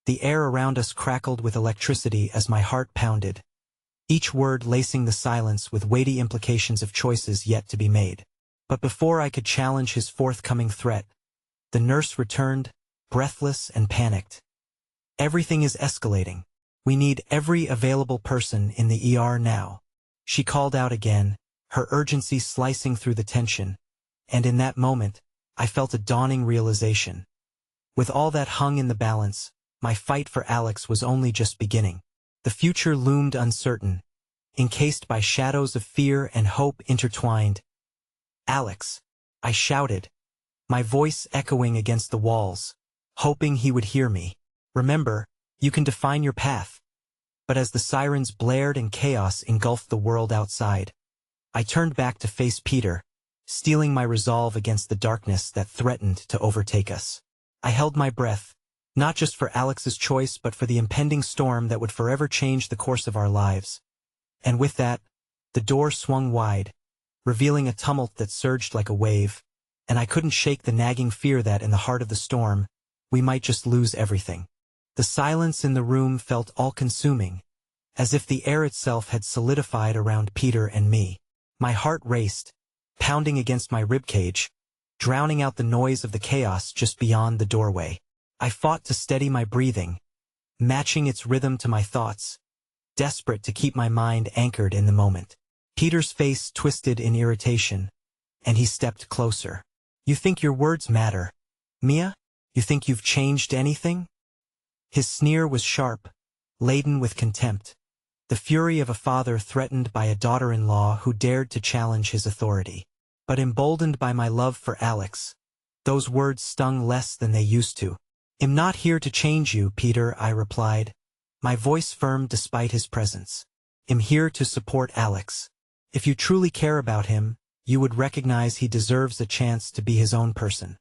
The air around us crackled with electricity as my heart pounded, each word lacing the silence with weighty implications of choices yet to be made. But before I could challenge his forthcoming threat, the nurse returned, breathless and panicked. "Everything is escalating. We need every available person in the ER now," she called out again, her urgency slicing through the tension. And in that moment, I felt a dawning realization. With all that hung in the balance, my fight for Alex was only just beginning. The future loomed uncertain, encased by shadows of fear and hope intertwined. "Alex," I shouted, my voice echoing against the walls, hoping he would hear me. "Remember, you can define your path." But as the sirens blared and chaos engulfed the world outside, I turned back to face Peter, steeling my resolve against the darkness that threatened to overtake us. I held my breath, not just for Alex's choice but for the impending storm that would forever change the course of our lives. And with that, the door swung wide, revealing a tumult that surged like a wave, and I couldn't shake the nagging fear that, in the heart of the storm, we might just lose everything. The silence in the room felt all-consuming, as if the air itself had solidified around Peter and me. My heart raced, pounding against my ribcage, drowning out the noise of the chaos just beyond the doorway. I fought to steady my breathing, matching its rhythm to my thoughts, desperate to keep my mind anchored in the moment. Peter's face twisted in irritation, and he stepped closer. "You think your words matter, Mia? You think you've changed anything?" His sneer was sharp, laden with contempt, the fury of a father threatened by a daughter-in-law who dared to challenge his authority. But emboldened by my love for Alex, those words stung less than they used to. "I'm not here to change you, Peter," I replied, my voice firm despite his presence. "I'm here to support Alex. If you truly care about him, you would recognize he deserves a chance to be his own person."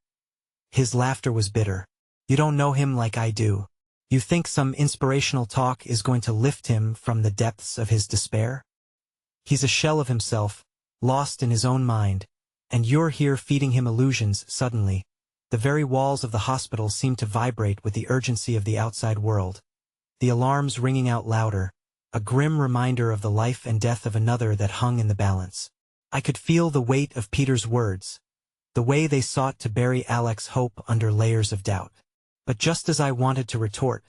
His laughter was bitter. "You don't know him like I do. You think some inspirational talk is going to lift him from the depths of his despair? He's a shell of himself, lost in his own mind, and you're here feeding him illusions." Suddenly, the very walls of the hospital seemed to vibrate with the urgency of the outside world, the alarms ringing out louder, a grim reminder of the life and death of another that hung in the balance. I could feel the weight of Peter's words, the way they sought to bury Alex's hope under layers of doubt. But just as I wanted to retort,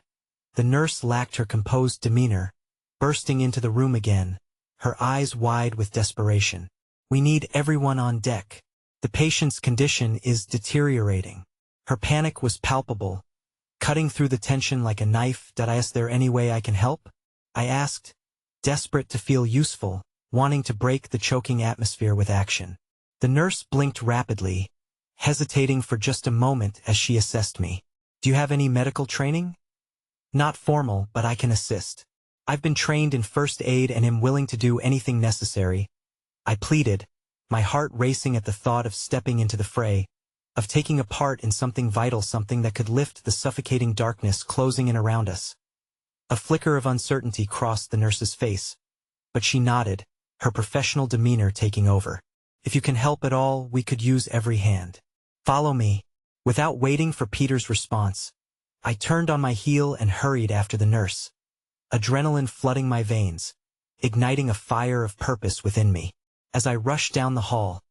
the nurse lacked her composed demeanor, bursting into the room again, her eyes wide with desperation. "We need everyone on deck. The patient's condition is deteriorating." Her panic was palpable, cutting through the tension like a knife. "Is there any way I can help?" I asked, desperate to feel useful, wanting to break the choking atmosphere with action. The nurse blinked rapidly, hesitating for just a moment as she assessed me. "Do you have any medical training?" "Not formal, but I can assist. I've been trained in first aid and am willing to do anything necessary," I pleaded, my heart racing at the thought of stepping into the fray, of taking a part in something vital, something that could lift the suffocating darkness closing in around us. A flicker of uncertainty crossed the nurse's face, but she nodded, her professional demeanor taking over. "If you can help at all, we could use every hand. Follow me." Without waiting for Peter's response, I turned on my heel and hurried after the nurse, adrenaline flooding my veins, igniting a fire of purpose within me. As I rushed down the hall,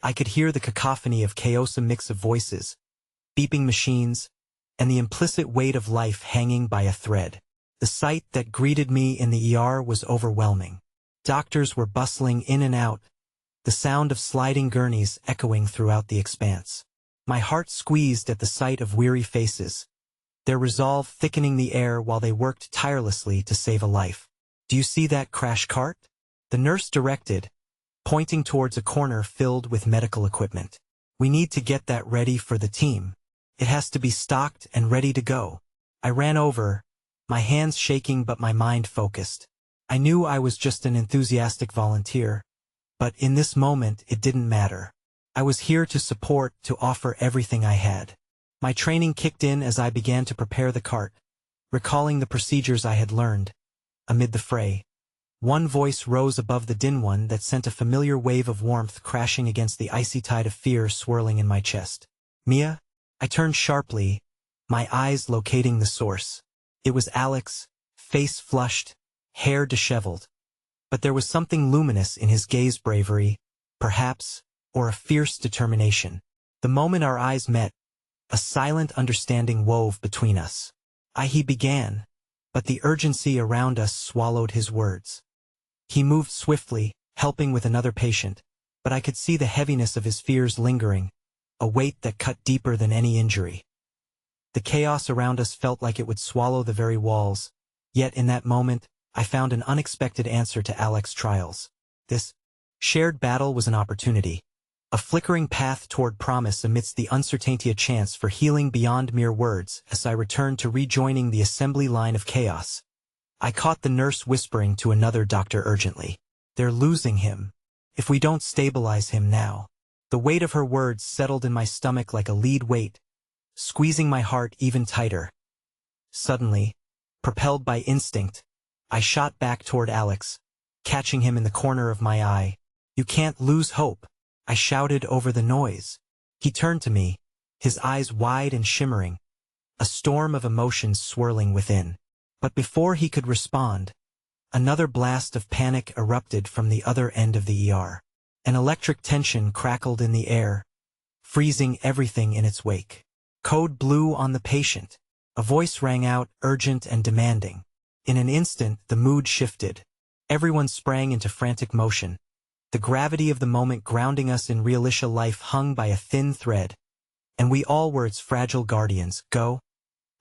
I could hear the cacophony of chaos, a mix of voices, beeping machines, and the implicit weight of life hanging by a thread. The sight that greeted me in the ER was overwhelming. Doctors were bustling in and out, the sound of sliding gurneys echoing throughout the expanse. My heart squeezed at the sight of weary faces, their resolve thickening the air while they worked tirelessly to save a life. "Do you see that crash cart?" the nurse directed, pointing towards a corner filled with medical equipment. "We need to get that ready for the team. It has to be stocked and ready to go." I ran over, my hands shaking but my mind focused. I knew I was just an enthusiastic volunteer, but in this moment it didn't matter. I was here to support, to offer everything I had. My training kicked in as I began to prepare the cart, recalling the procedures I had learned. Amid the fray, one voice rose above the din one that sent a familiar wave of warmth crashing against the icy tide of fear swirling in my chest. "Mia?" I turned sharply, my eyes locating the source. It was Alex, face flushed, hair disheveled. But there was something luminous in his gaze, bravery, perhaps, or a fierce determination. The moment our eyes met, a silent understanding wove between us. He began, but the urgency around us swallowed his words. He moved swiftly, helping with another patient, but I could see the heaviness of his fears lingering, a weight that cut deeper than any injury. The chaos around us felt like it would swallow the very walls, yet in that moment, I found an unexpected answer to Alex's trials. This shared battle was an opportunity, a flickering path toward promise amidst the uncertainty, a chance for healing beyond mere words. As I returned to rejoining the assembly line of chaos, I caught the nurse whispering to another doctor urgently, "They're losing him. If we don't stabilize him now." The weight of her words settled in my stomach like a lead weight, squeezing my heart even tighter. Suddenly, propelled by instinct, I shot back toward Alex, catching him in the corner of my eye. "You can't lose hope," I shouted over the noise. He turned to me, his eyes wide and shimmering, a storm of emotions swirling within. But before he could respond, another blast of panic erupted from the other end of the ER. An electric tension crackled in the air, freezing everything in its wake. Code blue on the patient. A voice rang out, urgent and demanding. In an instant, the mood shifted. Everyone sprang into frantic motion. The gravity of the moment grounding us in realistic life hung by a thin thread. And we all were its fragile guardians. Go,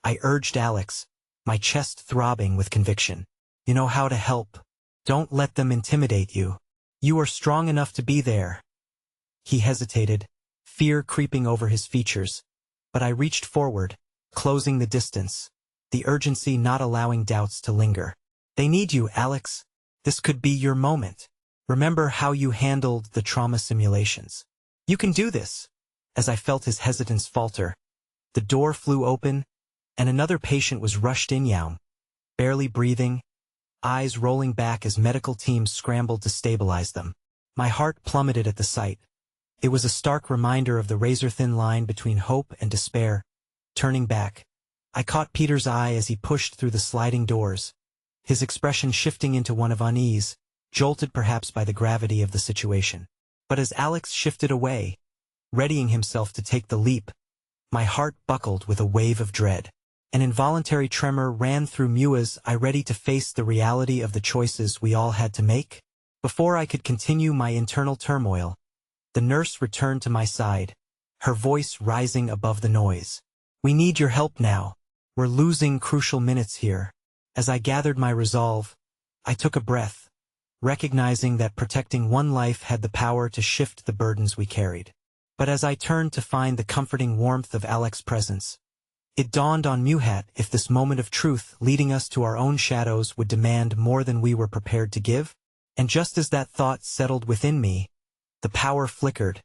I urged Alex, my chest throbbing with conviction. You know how to help. Don't let them intimidate you. You are strong enough to be there. He hesitated, fear creeping over his features. But I reached forward, closing the distance, the urgency not allowing doubts to linger. They need you, Alex. This could be your moment. Remember how you handled the trauma simulations. You can do this. As I felt his hesitance falter, the door flew open, and another patient was rushed in. Young, barely breathing, eyes rolling back as medical teams scrambled to stabilize them. My heart plummeted at the sight. It was a stark reminder of the razor-thin line between hope and despair. Turning back, I caught Peter's eye as he pushed through the sliding doors, his expression shifting into one of unease, jolted perhaps by the gravity of the situation. But as Alex shifted away, readying himself to take the leap, my heart buckled with a wave of dread. An involuntary tremor ran through me as I ready to face the reality of the choices we all had to make. Before I could continue my internal turmoil, the nurse returned to my side, her voice rising above the noise. We need your help now. We're losing crucial minutes here. As I gathered my resolve, I took a breath, recognizing that protecting one life had the power to shift the burdens we carried. But as I turned to find the comforting warmth of Alex's presence, it dawned on me that if this moment of truth leading us to our own shadows would demand more than we were prepared to give, and just as that thought settled within me, the power flickered,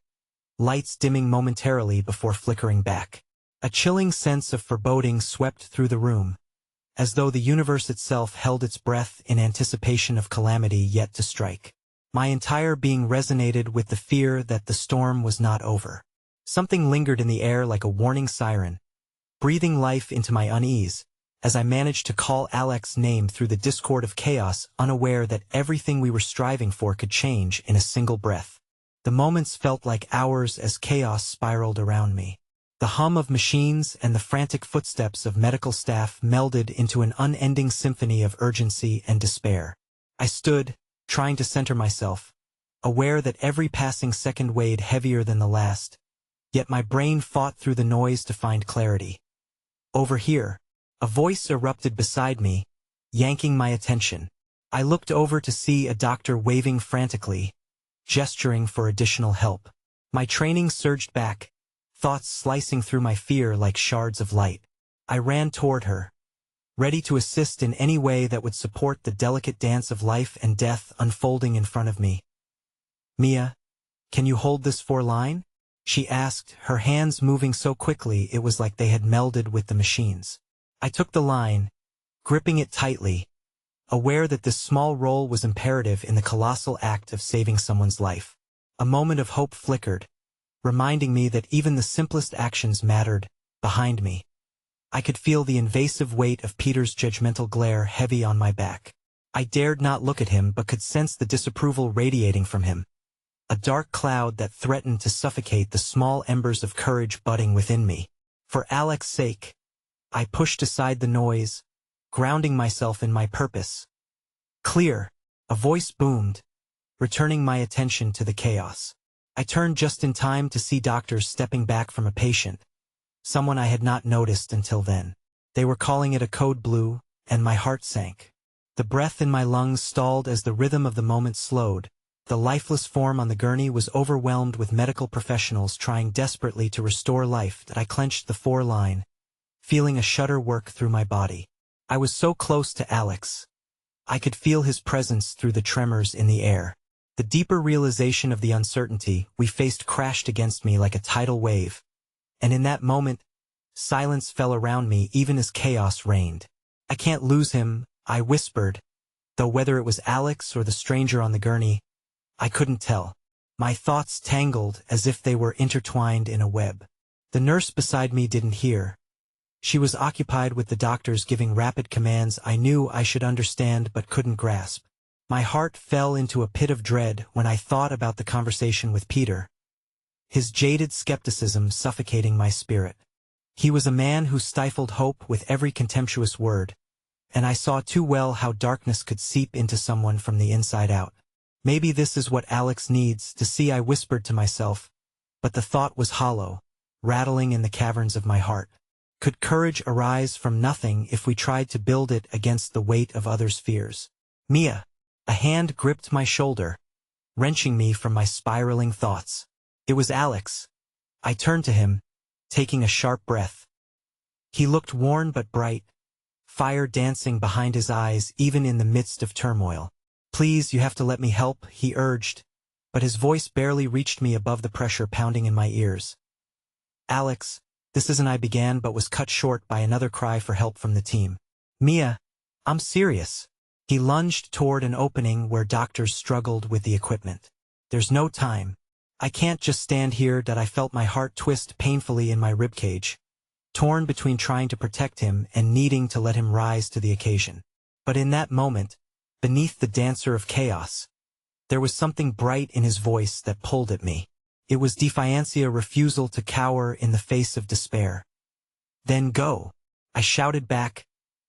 lights dimming momentarily before flickering back. A chilling sense of foreboding swept through the room, as though the universe itself held its breath in anticipation of calamity yet to strike. My entire being resonated with the fear that the storm was not over. Something lingered in the air like a warning siren, breathing life into my unease, as I managed to call Alex's name through the discord of chaos, unaware that everything we were striving for could change in a single breath. The moments felt like hours as chaos spiraled around me. The hum of machines and the frantic footsteps of medical staff melded into an unending symphony of urgency and despair. I stood, trying to center myself, aware that every passing second weighed heavier than the last, yet my brain fought through the noise to find clarity. Over here, a voice erupted beside me, yanking my attention. I looked over to see a doctor waving frantically, gesturing for additional help. My training surged back, thoughts slicing through my fear like shards of light. I ran toward her, ready to assist in any way that would support the delicate dance of life and death unfolding in front of me. Mia, can you hold this line? She asked, her hands moving so quickly it was like they had melded with the machines. I took the line, gripping it tightly, aware that this small role was imperative in the colossal act of saving someone's life. A moment of hope flickered, reminding me that even the simplest actions mattered. Behind me, I could feel the invasive weight of Peter's judgmental glare heavy on my back. I dared not look at him but could sense the disapproval radiating from him, a dark cloud that threatened to suffocate the small embers of courage budding within me. For Alex's sake, I pushed aside the noise, grounding myself in my purpose. Clear, a voice boomed, returning my attention to the chaos. I turned just in time to see doctors stepping back from a patient, someone I had not noticed until then. They were calling it a code blue, and my heart sank. The breath in my lungs stalled as the rhythm of the moment slowed. The lifeless form on the gurney was overwhelmed with medical professionals trying desperately to restore life that I clenched the line, feeling a shudder work through my body. I was so close to Alex. I could feel his presence through the tremors in the air. The deeper realization of the uncertainty we faced crashed against me like a tidal wave, and in that moment, silence fell around me even as chaos reigned. I can't lose him, I whispered, though whether it was Alex or the stranger on the gurney, I couldn't tell. My thoughts tangled as if they were intertwined in a web. The nurse beside me didn't hear. She was occupied with the doctors giving rapid commands I knew I should understand but couldn't grasp. My heart fell into a pit of dread when I thought about the conversation with Peter. his jaded skepticism suffocating my spirit. He was a man who stifled hope with every contemptuous word, and I saw too well how darkness could seep into someone from the inside out. Maybe this is what Alex needs to see, I whispered to myself, but the thought was hollow, rattling in the caverns of my heart. Could courage arise from nothing if we tried to build it against the weight of others' fears? Mia. A hand gripped my shoulder, wrenching me from my spiraling thoughts. It was Alex. I turned to him, taking a sharp breath. He looked worn but bright, fire dancing behind his eyes even in the midst of turmoil. Please, you have to let me help, he urged, but his voice barely reached me above the pressure pounding in my ears. Alex, this isn't, I began, but was cut short by another cry for help from the team. Mia, I'm serious. He lunged toward an opening where doctors struggled with the equipment. There's no time. I can't just stand here. I felt my heart twist painfully in my ribcage, torn between trying to protect him and needing to let him rise to the occasion. But in that moment, beneath the dancer of chaos, there was something bright in his voice that pulled at me. It was defiance, a refusal to cower in the face of despair. Then go, I shouted back,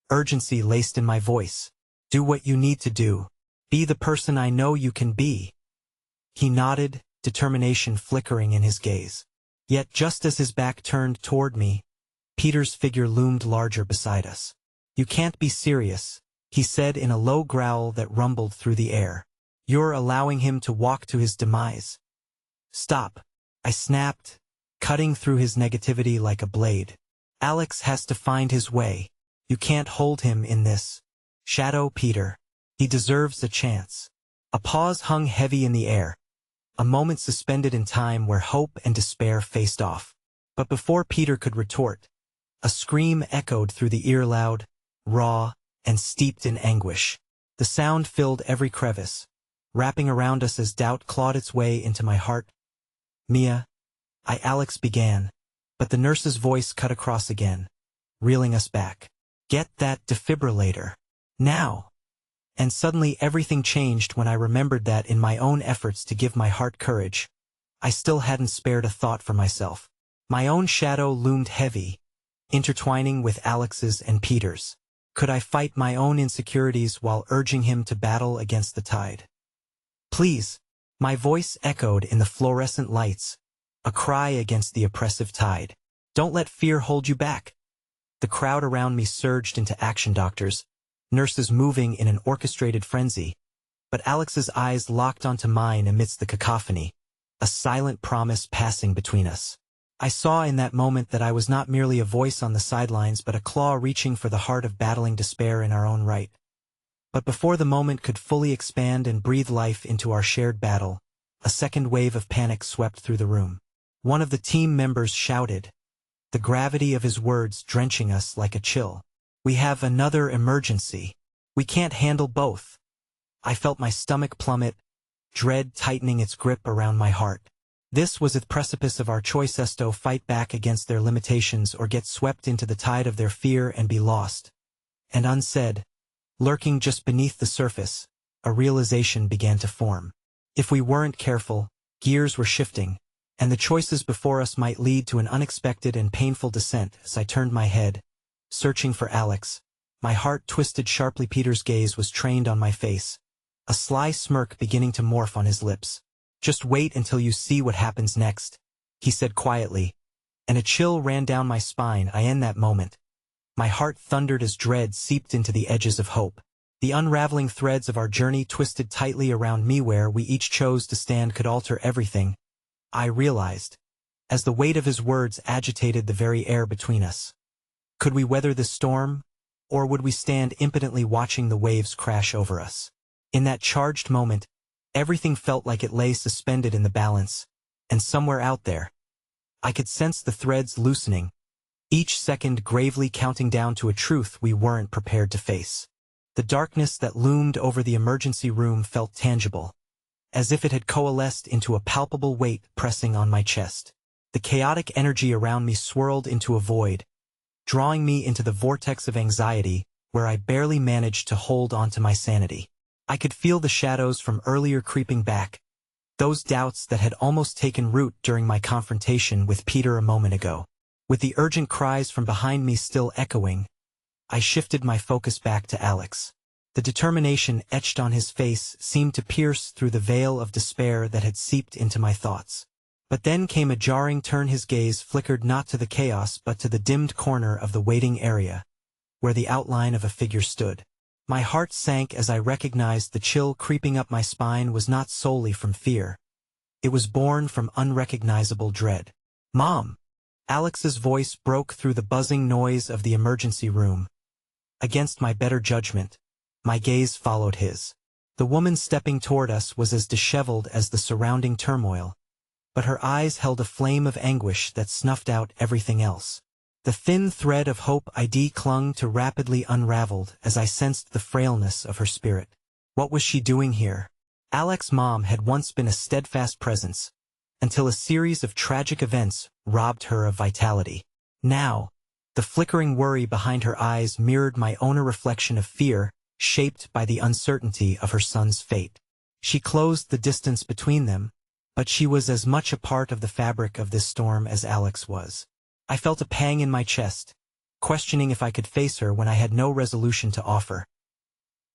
urgency laced in my voice. Do what you need to do. Be the person I know you can be. He nodded, determination flickering in his gaze. Yet just as his back turned toward me, Peter's figure loomed larger beside us. You can't be serious, he said in a low growl that rumbled through the air. You're allowing him to walk to his demise. Stop, I snapped, cutting through his negativity like a blade. Alex has to find his way. You can't hold him in this. Shadow Peter. He deserves a chance. A pause hung heavy in the air, a moment suspended in time where hope and despair faced off. But before Peter could retort, a scream echoed through the ear, loud, raw, and steeped in anguish. The sound filled every crevice, wrapping around us as doubt clawed its way into my heart. Mia, Alex began, but the nurse's voice cut across again, reeling us back. Get that defibrillator. Now. And suddenly everything changed when I remembered that in my own efforts to give my heart courage, I still hadn't spared a thought for myself. My own shadow loomed heavy, intertwining with Alex's and Peter's. Could I fight my own insecurities while urging him to battle against the tide? Please, my voice echoed in the fluorescent lights, a cry against the oppressive tide. Don't let fear hold you back. The crowd around me surged into action, doctors, nurses moving in an orchestrated frenzy, but Alex's eyes locked onto mine amidst the cacophony, a silent promise passing between us. I saw in that moment that I was not merely a voice on the sidelines but a claw reaching for the heart of battling despair in our own right. But before the moment could fully expand and breathe life into our shared battle, a second wave of panic swept through the room. One of the team members shouted, the gravity of his words drenching us like a chill. We have another emergency. We can't handle both. I felt my stomach plummet, dread tightening its grip around my heart. This was the precipice of our choice: to fight back against their limitations or get swept into the tide of their fear and be lost. And unsaid, lurking just beneath the surface, a realization began to form. If we weren't careful, gears were shifting, and the choices before us might lead to an unexpected and painful descent. As I turned my head, searching for Alex, my heart twisted sharply. Peter's gaze was trained on my face, a sly smirk beginning to morph on his lips. Just wait until you see what happens next, he said quietly, and a chill ran down my spine. In that moment, my heart thundered as dread seeped into the edges of hope. The unraveling threads of our journey twisted tightly around me. Where we each chose to stand could alter everything, I realized, as the weight of his words agitated the very air between us. Could we weather this storm, or would we stand impotently watching the waves crash over us? In that charged moment, everything felt like it lay suspended in the balance, and somewhere out there, I could sense the threads loosening, each second gravely counting down to a truth we weren't prepared to face. The darkness that loomed over the emergency room felt tangible, as if it had coalesced into a palpable weight pressing on my chest. The chaotic energy around me swirled into a void, drawing me into the vortex of anxiety where I barely managed to hold onto my sanity. I could feel the shadows from earlier creeping back, Those doubts that had almost taken root during my confrontation with Peter a moment ago. With the urgent cries from behind me still echoing, I shifted my focus back to Alex. The determination etched on his face seemed to pierce through the veil of despair that had seeped into my thoughts. But then came a jarring turn. His gaze flickered not to the chaos but to the dimmed corner of the waiting area, where the outline of a figure stood. My heart sank as I recognized the chill creeping up my spine was not solely from fear. It was born from unrecognizable dread. "Mom!" Alex's voice broke through the buzzing noise of the emergency room. Against my better judgment, my gaze followed his. The woman stepping toward us was as disheveled as the surrounding turmoil, but her eyes held a flame of anguish that snuffed out everything else. The thin thread of hope I clung to rapidly unraveled as I sensed the frailness of her spirit. What was she doing here? Alex's mom had once been a steadfast presence, until a series of tragic events robbed her of vitality. Now, the flickering worry behind her eyes mirrored my own reflection of fear, shaped by the uncertainty of her son's fate. She closed the distance between them, but she was as much a part of the fabric of this storm as Alex was. I felt a pang in my chest, questioning if I could face her when I had no resolution to offer.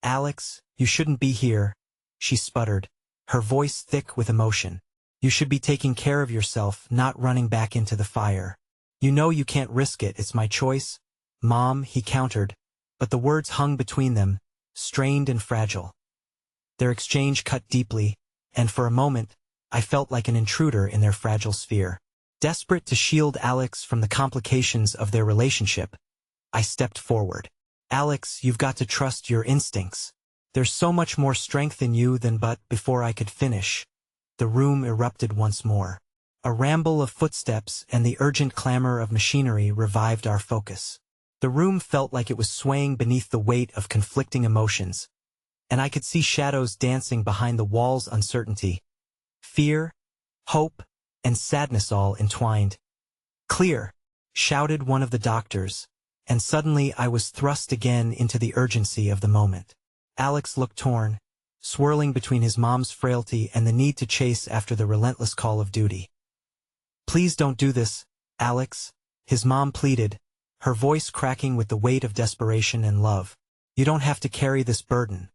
"Alex, you shouldn't be here," she sputtered, her voice thick with emotion. "You should be taking care of yourself, not running back into the fire. You know you can't risk it. It's my choice." "Mom," he countered, but the words hung between them, strained and fragile. Their exchange cut deeply, and for a moment, I felt like an intruder in their fragile sphere. Desperate to shield Alex from the complications of their relationship, I stepped forward. "Alex, you've got to trust your instincts. There's so much more strength in you than." But before I could finish, the room erupted once more. A ramble of footsteps and the urgent clamor of machinery revived our focus. The room felt like it was swaying beneath the weight of conflicting emotions, and I could see shadows dancing behind the walls. Uncertainty, fear, hope, and sadness all entwined. "Clear!" shouted one of the doctors, and suddenly I was thrust again into the urgency of the moment. Alex looked torn, swirling between his mom's frailty and the need to chase after the relentless call of duty. "Please don't do this, Alex," his mom pleaded, her voice cracking with the weight of desperation and love. "You don't have to carry this burden."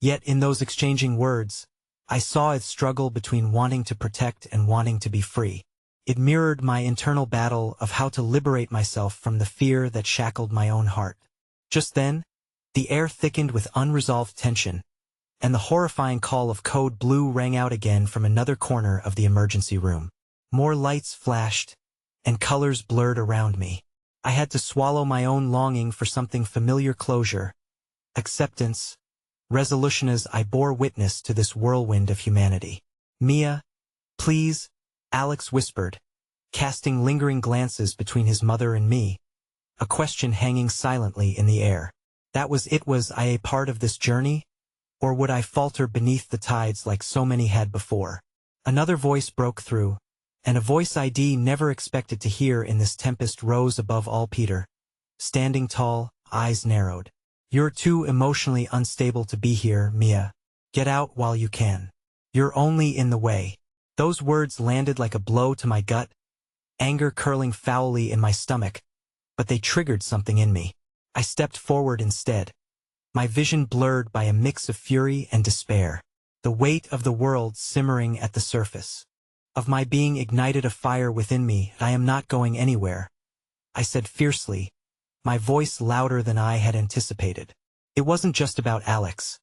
Yet in those exchanging words, I saw its struggle between wanting to protect and wanting to be free. It mirrored my internal battle of how to liberate myself from the fear that shackled my own heart. Just then, the air thickened with unresolved tension, and the horrifying call of code blue rang out again from another corner of the emergency room. More lights flashed, and colors blurred around me. I had to swallow my own longing for something familiar: closure, acceptance, resolution as I bore witness to this whirlwind of humanity. "Mia, please," Alex whispered, casting lingering glances between his mother and me, a question hanging silently in the air. Was I a part of this journey, or would I falter beneath the tides like so many had before? Another voice broke through, and a voice I'd never expected to hear in this tempest rose above all. "Peter," standing tall, eyes narrowed. "You're too emotionally unstable to be here, Mia. Get out while you can. You're only in the way." Those words landed like a blow to my gut, anger curling foully in my stomach, but they triggered something in me. I stepped forward instead, my vision blurred by a mix of fury and despair. The weight of the world simmering at the surface. Of my being ignited a fire within me. "I am not going anywhere," I said fiercely, my voice louder than I had anticipated. It wasn't just about Alex.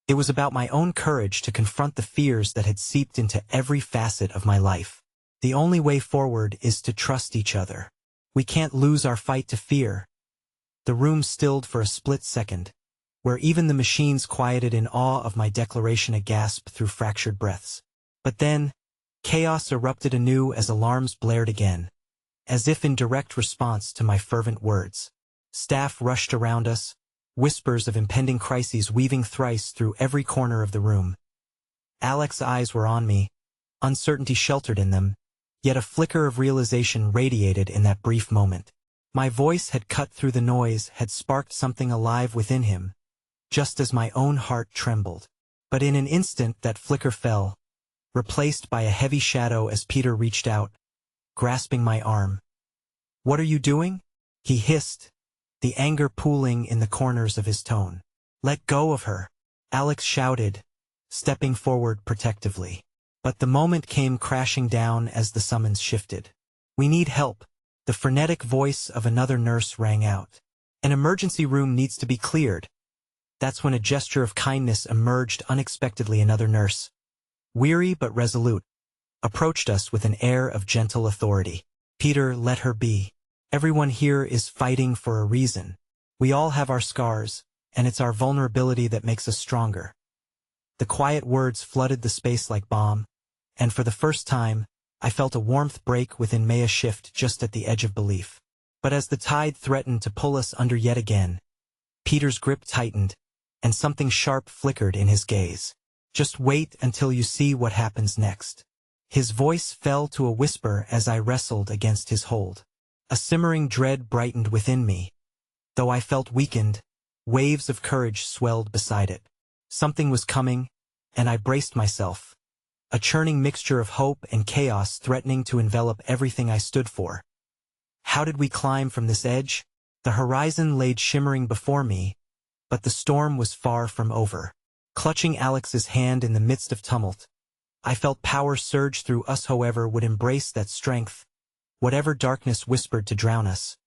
It was about my own courage to confront the fears that had seeped into every facet of my life. The only way forward is to trust each other. We can't lose our fight to fear. The room stilled for a split second, where even the machines quieted in awe of my declaration, a gasp through fractured breaths. But then, chaos erupted anew as alarms blared again, as if in direct response to my fervent words. Staff rushed around us, whispers of impending crises weaving thrice through every corner of the room. Alex's eyes were on me, uncertainty sheltered in them, yet a flicker of realization radiated in that brief moment. My voice had cut through the noise, had sparked something alive within him, just as my own heart trembled. But in an instant that flicker fell, replaced by a heavy shadow as Peter reached out, grasping my arm. "What are you doing?" he hissed, the anger pooling in the corners of his tone. "Let go of her," Alex shouted, stepping forward protectively. But the moment came crashing down as the summons shifted. "We need help," the frenetic voice of another nurse rang out. "An emergency room needs to be cleared." That's when a gesture of kindness emerged unexpectedly. Another nurse, weary but resolute, approached us with an air of gentle authority. "Peter, let her be. Everyone here is fighting for a reason. We all have our scars, and it's our vulnerability that makes us stronger." The quiet words flooded the space like balm, and for the first time, I felt a warmth break within me, a shift just at the edge of belief. But as the tide threatened to pull us under yet again, Peter's grip tightened, and something sharp flickered in his gaze. "Just wait until you see what happens next." His voice fell to a whisper as I wrestled against his hold. A simmering dread brightened within me. Though I felt weakened, waves of courage swelled beside it. Something was coming, and I braced myself, a churning mixture of hope and chaos threatening to envelop everything I stood for. How did we climb from this edge? The horizon lay shimmering before me, but the storm was far from over. Clutching Alex's hand in the midst of tumult, I felt power surge through us. Whoever would embrace that strength, whatever darkness whispered to drown us,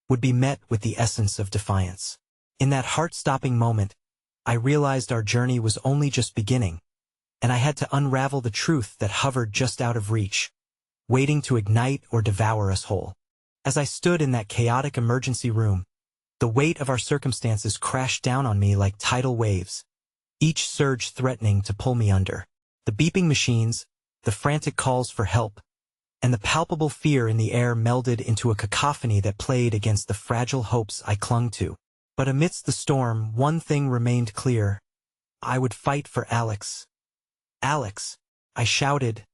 would be met with the essence of defiance. In that heart-stopping moment, I realized our journey was only just beginning, and I had to unravel the truth that hovered just out of reach, waiting to ignite or devour us whole. As I stood in that chaotic emergency room, the weight of our circumstances crashed down on me like tidal waves, each surge threatening to pull me under. The beeping machines, the frantic calls for help, and the palpable fear in the air melded into a cacophony that played against the fragile hopes I clung to. But amidst the storm, one thing remained clear. I would fight for Alex. "Alex," I shouted,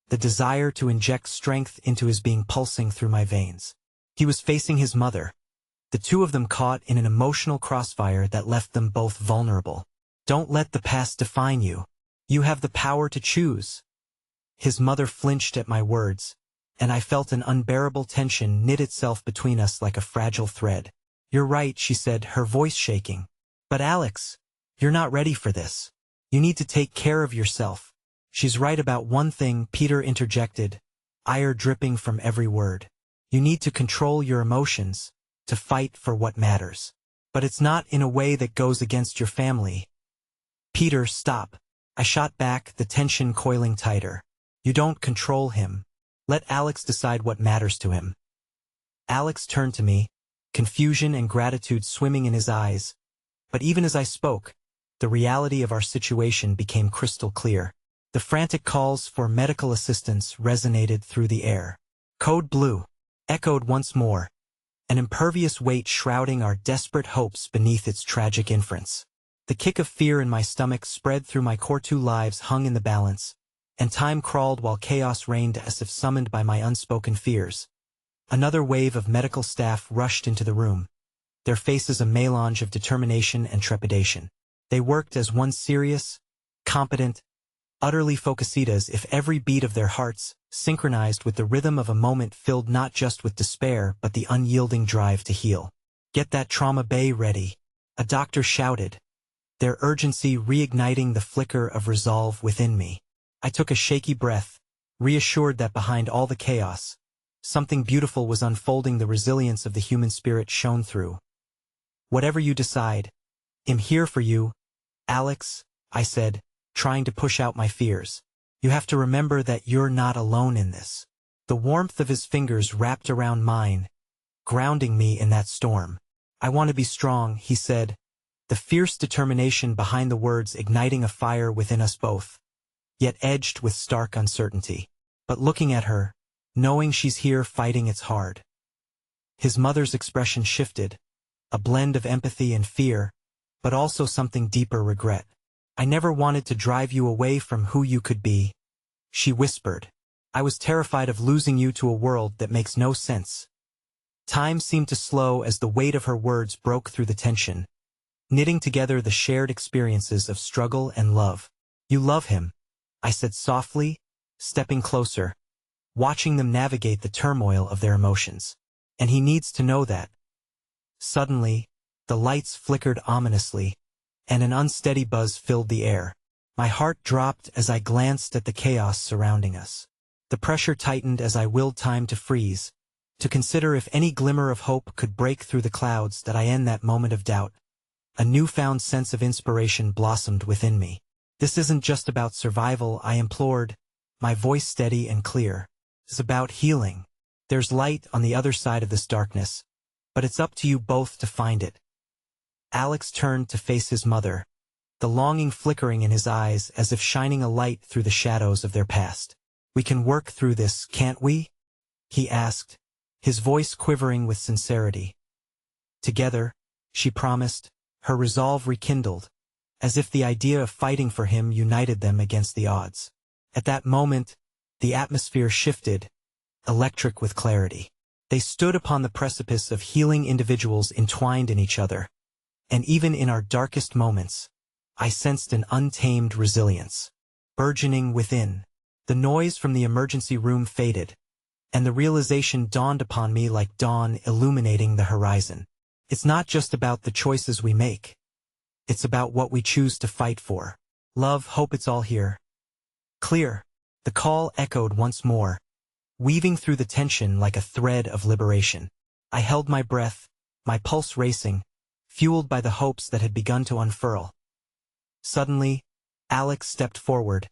the desire to inject strength into his being pulsing through my veins. He was facing his mother, the two of them caught in an emotional crossfire that left them both vulnerable. "Don't let the past define you. You have the power to choose." His mother flinched at my words, and I felt an unbearable tension knit itself between us like a fragile thread. "You're right," she said, her voice shaking. "But Alex, you're not ready for this. You need to take care of yourself." "She's right about one thing," Peter interjected, ire dripping from every word. "You need to control your emotions, to fight for what matters. But it's not in a way that goes against your family." "Peter, stop." I shot back, the tension coiling tighter. "You don't control him. Let Alex decide what matters to him." Alex turned to me, confusion and gratitude swimming in his eyes. But even as I spoke, the reality of our situation became crystal clear. The frantic calls for medical assistance resonated through the air. "Code Blue," echoed once more, an impervious weight shrouding our desperate hopes beneath its tragic inference. The kick of fear in my stomach spread through my core. 2 lives hung in the balance, and time crawled while chaos reigned as if summoned by my unspoken fears. Another wave of medical staff rushed into the room, their faces a melange of determination and trepidation. They worked as one serious, competent, utterly focused, as if every beat of their hearts synchronized with the rhythm of a moment filled not just with despair but the unyielding drive to heal. "Get that trauma bay ready," a doctor shouted, their urgency reigniting the flicker of resolve within me. I took a shaky breath, reassured that behind all the chaos, something beautiful was unfolding. The resilience of the human spirit shone through. "Whatever you decide, I'm here for you, Alex," I said, trying to push out my fears. "You have to remember that you're not alone in this." The warmth of his fingers wrapped around mine, grounding me in that storm. "I want to be strong," he said, the fierce determination behind the words igniting a fire within us both, yet edged with stark uncertainty. "But looking at her, knowing she's here fighting, it's hard." His mother's expression shifted, a blend of empathy and fear, but also something deeper, regret. "I never wanted to drive you away from who you could be," she whispered. "I was terrified of losing you to a world that makes no sense." Time seemed to slow as the weight of her words broke through the tension, knitting together the shared experiences of struggle and love. "You love him," I said softly, stepping closer, watching them navigate the turmoil of their emotions. And he needs to know that. Suddenly, the lights flickered ominously, and an unsteady buzz filled the air. My heart dropped as I glanced at the chaos surrounding us. The pressure tightened as I willed time to freeze, to consider if any glimmer of hope could break through the clouds that I end that moment of doubt. A newfound sense of inspiration blossomed within me. This isn't just about survival, I implored, my voice steady and clear. It's about healing. There's light on the other side of this darkness, but it's up to you both to find it. Alex turned to face his mother, the longing flickering in his eyes as if shining a light through the shadows of their past. "We can work through this, can't we?" he asked, his voice quivering with sincerity. "Together," she promised, her resolve rekindled, as if the idea of fighting for him united them against the odds. At that moment, the atmosphere shifted, electric with clarity. They stood upon the precipice of healing individuals entwined in each other, and even in our darkest moments, I sensed an untamed resilience burgeoning within. The noise from the emergency room faded, and the realization dawned upon me like dawn illuminating the horizon. It's not just about the choices we make. It's about what we choose to fight for. Love, hope, it's all here. Clear. The call echoed once more, weaving through the tension like a thread of liberation. I held my breath, my pulse racing, fueled by the hopes that had begun to unfurl. Suddenly, Alex stepped forward,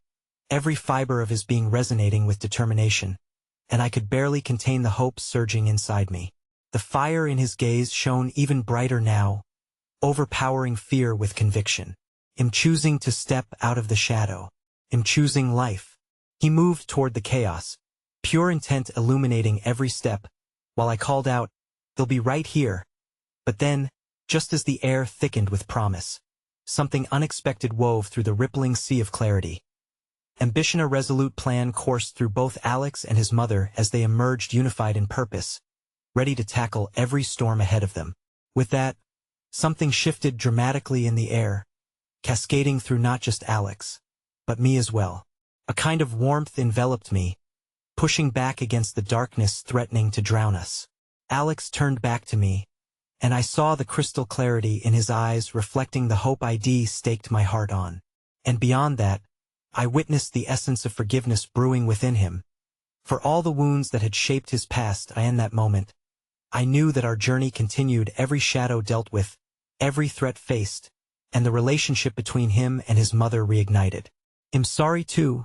every fiber of his being resonating with determination, and I could barely contain the hope surging inside me. The fire in his gaze shone even brighter now, overpowering fear with conviction. I'm choosing to step out of the shadow. I'm choosing life. He moved toward the chaos, pure intent illuminating every step, while I called out, "They'll be right here." But then, just as the air thickened with promise, something unexpected wove through the rippling sea of clarity. Ambition, a resolute plan coursed through both Alex and his mother as they emerged unified in purpose, ready to tackle every storm ahead of them. With that, something shifted dramatically in the air, cascading through not just Alex, but me as well. A kind of warmth enveloped me, pushing back against the darkness threatening to drown us. Alex turned back to me, and I saw the crystal clarity in his eyes reflecting the hope I'd staked my heart on. And beyond that, I witnessed the essence of forgiveness brewing within him. For all the wounds that had shaped his past in that moment, I knew that our journey continued, every shadow dealt with, every threat faced, and the relationship between him and his mother reignited. "I'm sorry too,"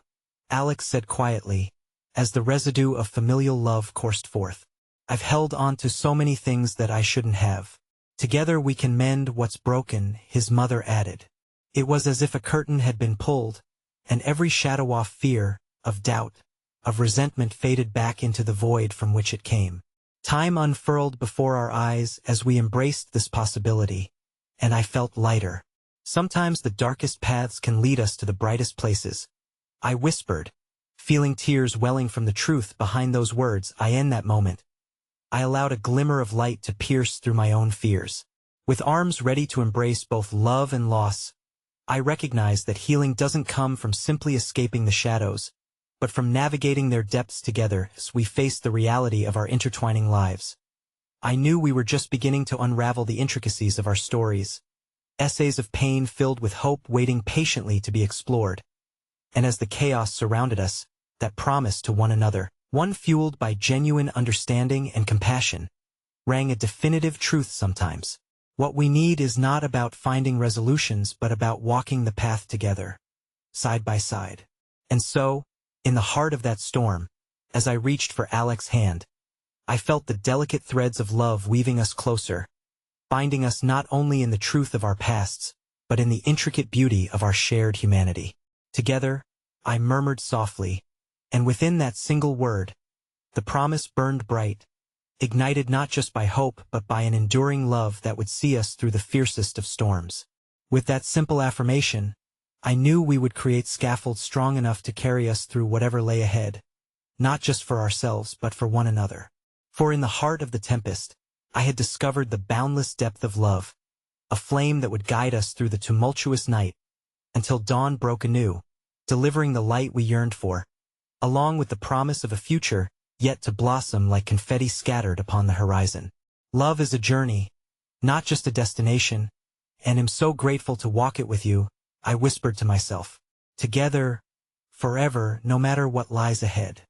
Alex said quietly, as the residue of familial love coursed forth. "I've held on to so many things that I shouldn't have." "Together we can mend what's broken," his mother added. It was as if a curtain had been pulled, and every shadow of fear, of doubt, of resentment faded back into the void from which it came. Time unfurled before our eyes as we embraced this possibility, and I felt lighter. "Sometimes the darkest paths can lead us to the brightest places," I whispered, feeling tears welling from the truth behind those words. In that moment, I allowed a glimmer of light to pierce through my own fears. With arms ready to embrace both love and loss, I recognized that healing doesn't come from simply escaping the shadows, but from navigating their depths together as we faced the reality of our intertwining lives. I knew we were just beginning to unravel the intricacies of our stories, essays of pain filled with hope waiting patiently to be explored. And as the chaos surrounded us, that promise to one another, one fueled by genuine understanding and compassion, rang a definitive truth sometimes. What we need is not about finding resolutions but about walking the path together, side by side. And so, in the heart of that storm, as I reached for Alex's hand, I felt the delicate threads of love weaving us closer, binding us not only in the truth of our pasts, but in the intricate beauty of our shared humanity. Together, I murmured softly, and within that single word, the promise burned bright, ignited not just by hope but by an enduring love that would see us through the fiercest of storms. With that simple affirmation, I knew we would create scaffolds strong enough to carry us through whatever lay ahead, not just for ourselves but for one another. For in the heart of the tempest, I had discovered the boundless depth of love, a flame that would guide us through the tumultuous night, until dawn broke anew, delivering the light we yearned for. along with the promise of a future yet to blossom like confetti scattered upon the horizon. Love is a journey, not just a destination, and am so grateful to walk it with you, I whispered to myself. Together, forever, no matter what lies ahead.